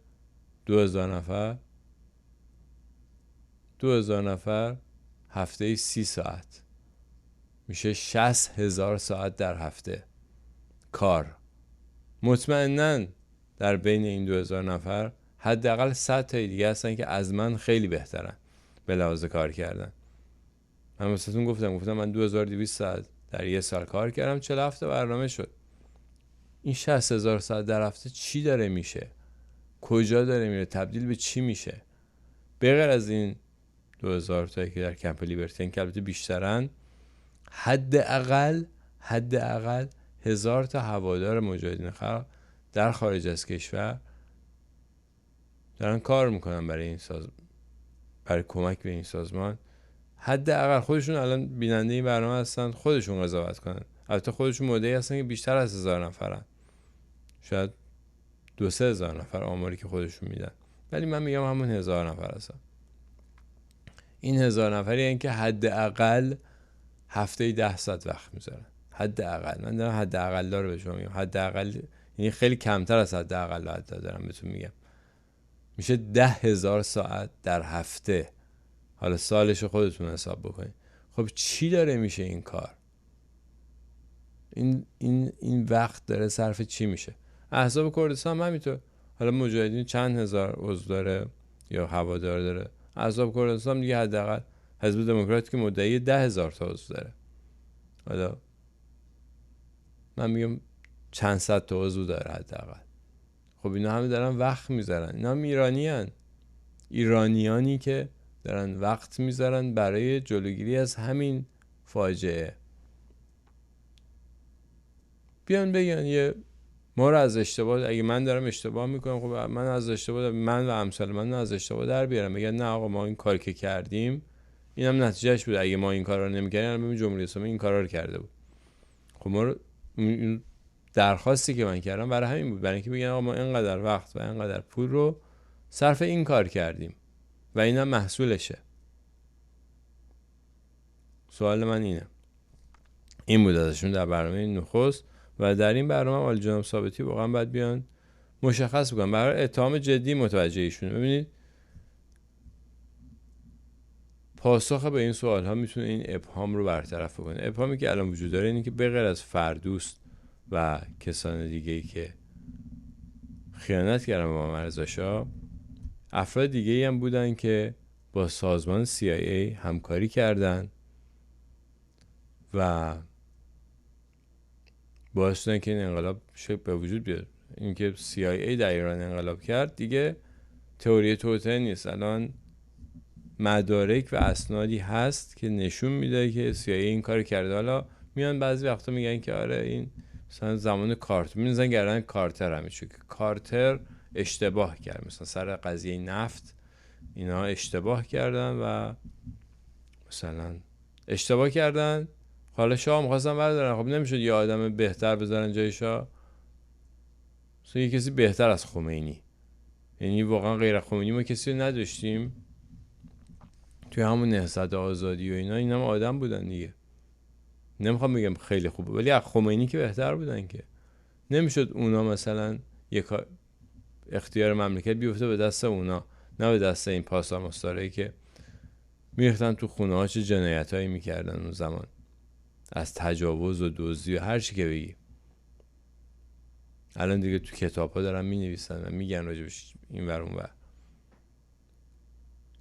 2000 نفر هفته 30 ساعت میشه 60,000 ساعت در هفته کار. مطمئناً در بین این 2000 نفر حداقل 100 تا دیگه هستن که از من خیلی بهترن به لحاظ کار کردن. من مثلا گفتم من 2200 ساعت در یه سال کار کردم، 40 هفته برنامه شد. این 60,000 ساعت در هفته چی داره میشه؟ کجا داره میره؟ تبدیل به چی میشه؟ بغیر از این 2000 تایی که در کمپ لیبرتی که البته بیشترن، حداقل 1000 تا هوادار مجاهدین خلق در خارج از کشور دارن کار میکنن برای کمک به این سازمان. حداقل خودشون الان بیننده این برنامه هستن، خودشون قضاوت کنن. البته خودشون مدعی هستن که بیشتر از 1000 نفرن، شاید 2-3 هزار نفر آماری که خودشون میدن، ولی من میگم همون 1000 نفر هستن. این 1000 نفری هستن که حداقل هفته 10 ساعت وقت میذارن. حداقل من دارم حداقل رو به شما میگم، حداقل یعنی خیلی کمتر از حداقل حتی دارم بهتون میگم. میشه 10,000 ساعت در هفته. حالا سالش خودتون حساب بکنید. خب چی داره میشه این کار؟ این وقت داره صرف چی میشه؟ احزاب کردستان همینطور. حالا مجاهدین چند هزار عضو داره یا هوادار داره. احزاب کردستان دیگه حداقل حزب دموکرات که مدعی 10,000 تا عضو داره. حالا من میگم چند صد تا عضو داره حداقل. خب اینا همه دارن وقت میذارن. اینا هم ایرانیانی که دارن وقت میذارن برای جلوگیری از همین فاجعه. بیان بگن ما رو از اشتباه، اگه من دارم اشتباه میکنم، خب من از اشتباه، من و امثال من از اشتباه در بیارم. بگن نه آقا ما این کاری که کردیم اینم نتیجهش بود، اگه ما این کارا رو نمیکردیم ببین جمهوری اسلامی این کارا رو کرده بود. خب ما این درخواستی که من کردم برای همین بود، برای اینکه بگن آقا ما اینقدر وقت و اینقدر پول رو صرف این کار کردیم و اینم محصولشه. سوال من این بود ازشون در برنامه نخست و در این برنامه آل جناب ثابتی واقعا باید بیان مشخص بکنن برای اتهام جدی متوجه ایشون. ببینید پاسخ به این سوال ها میتونه این ابهام رو برطرف کنه. ابهامی که الان وجود داره اینه که به غیر از فردوست و کسان دیگه‌ای که خیانت کردن به محمد رضا شاه، افراد دیگه‌ای هم بودن که با سازمان CIA همکاری کردن و باعث شدن که این انقلاب به وجود بیاد. اینکه CIA در ایران انقلاب کرد دیگه تئوری توطئه نیست. الان مدارک و اسنادی هست که نشون میده که CIA این کار کرده. حالا میان بعضی وقتا میگن که آره این مثلا زمان کارتر میزنن گردن کارتر، همیشه که کارتر اشتباه کرد، مثلا سر قضیه نفت اینا اشتباه کردن و مثلا اشتباه کردن. حالا شاه می‌خواستن بردارن، خب نمیشد یه آدم بهتر بذارن جای شاه، مثلا یه کسی بهتر از خمینی. یعنی واقعا غیر خمینی ما کسی رو نداشتیم توی همون نهضت آزادی و اینا هم آدم بودن دیگه. نمیخوام بگم خیلی خوبه ولی از خمینی که بهتر بودن که نمیشد اونا مثلا یک اختیار مملکت بیفته به دست اونا، نه به دست این پاسارماستارایی که میریختن تو خونه ها چه جنایتایی میکردن اون زمان، از تجاوز و دزدی و هر چی که بگی. الان دیگه تو کتاب ها دارن مینویسن و میگن راجبش این ور اون ور.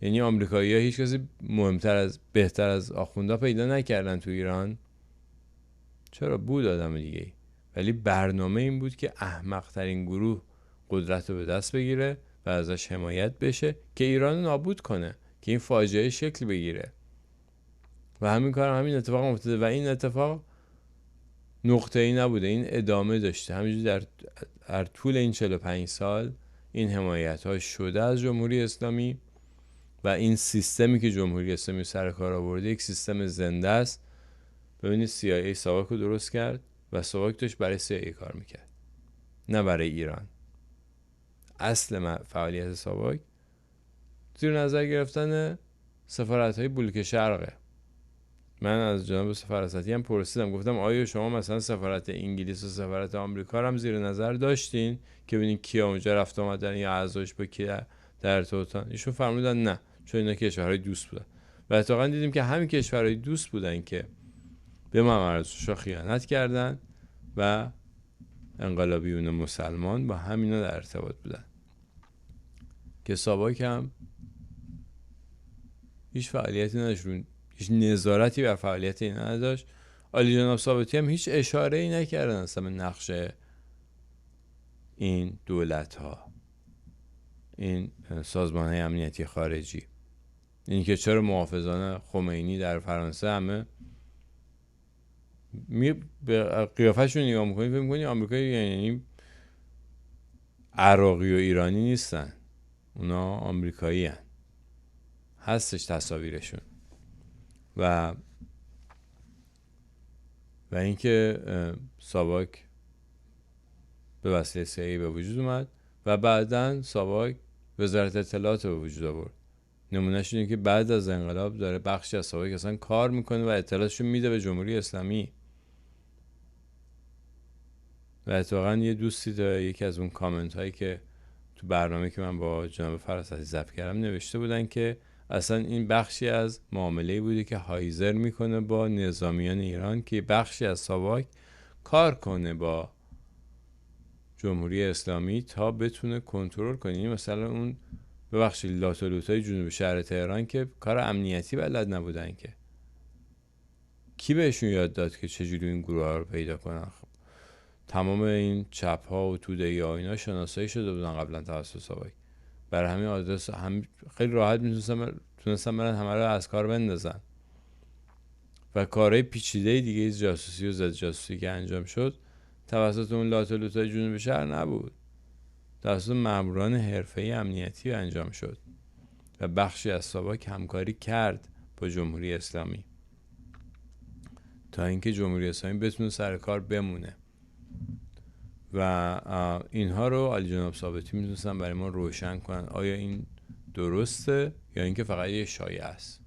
یعنی آمریکایی ها هیچ کسی بهتر از آخوندا پیدا نکردن تو ایران. چرا؟ بود آدم دیگه، ولی برنامه این بود که احمق ترین گروه قدرت رو به دست بگیره و ازش حمایت بشه که ایران نابود کنه، که این فاجعه شکل بگیره. و همین کار همین اتفاق افتاده و این اتفاق نقطه‌ای نبوده، این ادامه داشته. همینجوری در طول این 45 سال این حمایت ها شده از جمهوری اسلامی و این سیستمی که جمهوری اسلامی سر کار آورده یک سیستم زنده است. ببینید CIA ساواک رو درست کرد و ساواک داشت برای CIA کار میکرد، نه برای ایران. اصل فعالیت ساواک زیر نظر گرفتن سفارت‌های بلوک شرقه. من از جناب سفیر اسدی هم پرسیدم، گفتم آیا شما مثلا سفارت انگلیس و سفارت آمریکا هم زیر نظر داشتین که ببینین کیا اونجا رفت آمدن یا اعضاش با کی در ارتباطن؟ ایشون فرمودن نه، چون اینا کشورهای دوست بودن. و اتفاقا دیدیم که همین کشورهای دوست بودن که به ممرزشاه خیانت کردن و انقلابیون مسلمان با همینا در ارتباط بودن. که ساواک هم هیچ فعالیتی نداشت، هیچ نظارتی بر فعالیت اینا نداشت. عالی جناب ثابتی هم هیچ اشاره ای نکردن اصلا به نقش این دولت ها، این سازمان های امنیتی خارجی. این که چرا محافظان خمینی در فرانسه همه به قیافه‌شون نگاه میکنی فکر میکنی آمریکایی، یعنی عراقی و ایرانی نیستن، اونا آمریکایی هن. هستش تصاویرشون. و اینکه ساواک به وسیله CIA به وجود اومد و بعداً ساواک وزارت اطلاعات به وجود آورد. نمونهش اینه که بعد از انقلاب داره بخشی از ساواک اصلا کار میکنه و اطلاعاتشو میده به جمهوری اسلامی. و اتفاقاً یه دوستی داره، یکی از اون کامنت هایی که تو برنامه که من با جناب فراستی ضبط کردم نوشته بودن که اصلا این بخشی از معامله‌ای بوده که هایزر میکنه با نظامیان ایران که بخشی از ساواک کار کنه با جمهوری اسلامی تا بتونه کنترل کنه. مثلا اون ببخشید لاتولوتای جنوب شهر تهران که کار امنیتی بلد نبودن، که کی بهشون یاد داد که چجوری این گروه ها رو پیدا کنن؟ خب تمام این چپ ها و توده‌ای ها اینا شناسایی شده بودن قبلا توسط ساواک. برای همین آدرس خیلی راحت تونستن برن همه رو از کار بندازن. و کارهای پیچیده دیگه جاسوسی و ضد جاسوسی که انجام شد توسط اون لاتولوتای جنوب شهر نبود، توسط ماموران حرفه‌ای امنیتی انجام شد و بخشی از ساواک همکاری کرد با جمهوری اسلامی تا اینکه جمهوری اسلامی بتونه سر کار بمونه. و اینها رو علی جناب ثابتی میتونستن برای ما روشن کنن آیا این درسته یا اینکه فقط یه شایعه است.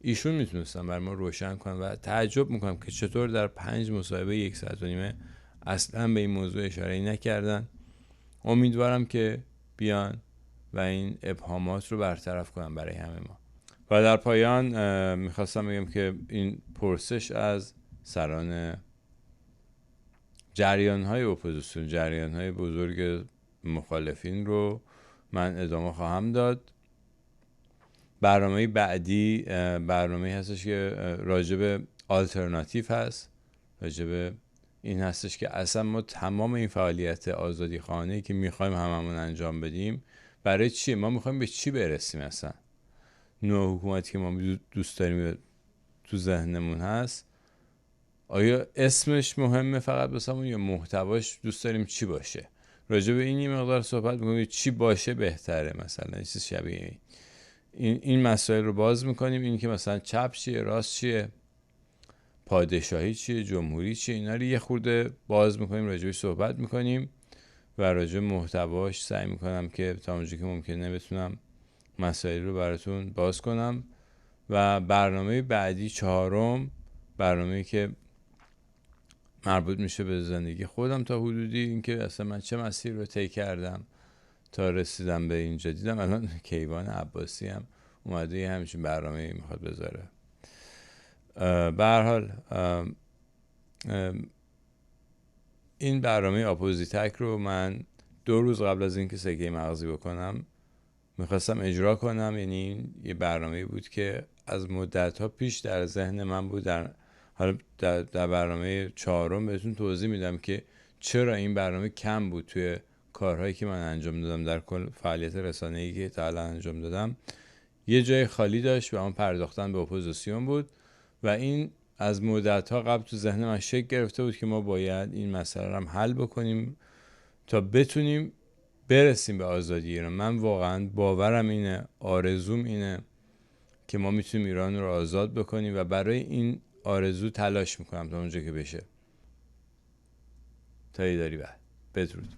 ایشون میتونستن برای ما روشن کنن و تعجب میکنم که چطور در 5 مصاحبه 1 ساعت و نیمه اصلا به این موضوع اشاره نکردن. امیدوارم که بیان و این ابهامات رو برطرف کنن برای همه ما. و در پایان میخواستم بگم که این پرسش از سران جریان‌های اپوزیسیون، جریان‌های بزرگ مخالفین رو من ادامه خواهم داد. برنامه بعدی برنامه هستش که راجب آلترناتیو هست، راجب این هستش که اصلا ما تمام این فعالیت آزادی خانه‌ای که میخوایم هممون انجام بدیم برای چیه؟ ما میخوایم به چی برسیم؟ اصلا نوع حکومتی که ما دوست داریم تو ذهنمون هست، آیا اسمش مهمه فقط بسامون یا محتواش دوست داریم چی باشه؟ راجع به این مقدار صحبت میکنیم چی باشه بهتره، مثلا این چیز شبیه این مسائل رو باز میکنیم. این که مثلا چپ چیه، راست چیه، پادشاهی چیه، جمهوری چیه، اینا رو یه خورده باز میکنیم، راجعش صحبت میکنیم و راجع محتواش سعی میکنم که تا اونجایی که ممکنه بتونم مسائل رو براتون باز کنم. و برنامه بعدی 4م برنامه‌ای که مربوط میشه به زندگی خودم تا حدودی، اینکه اصلا من چه مسیر رو طی کردم تا رسیدم به اینجا. دیدم الان کیوان عباسی هم اومده یه همچین برنامه‌ای میخواد بذاره. به هر حال این برنامه آپوزیتک رو من 2 روز قبل از اینکه سکه مغزی بکنم میخواستم اجرا کنم. یعنی یه برنامه بود که از مدت‌ها پیش در ذهن من بود. حالا در برنامه 4م بهتون توضیح میدم که چرا این برنامه کم بود توی کارهایی که من انجام دادم، در کل فعالیت رسانه‌ای که تا الان انجام دادم. یه جای خالی داشت و اون پرداختن به اپوزیسیون بود و این از مدت‌ها قبل تو ذهن من شکل گرفته بود که ما باید این مسئله رو هم حل بکنیم تا بتونیم برسیم به آزادی ایران. من واقعا باورم اینه، آرزوم اینه که ما میتونیم ایران رو آزاد بکنیم و برای این آرزو تلاش میکنم تا اونجا که بشه. تا ایداری بعد. بدرود.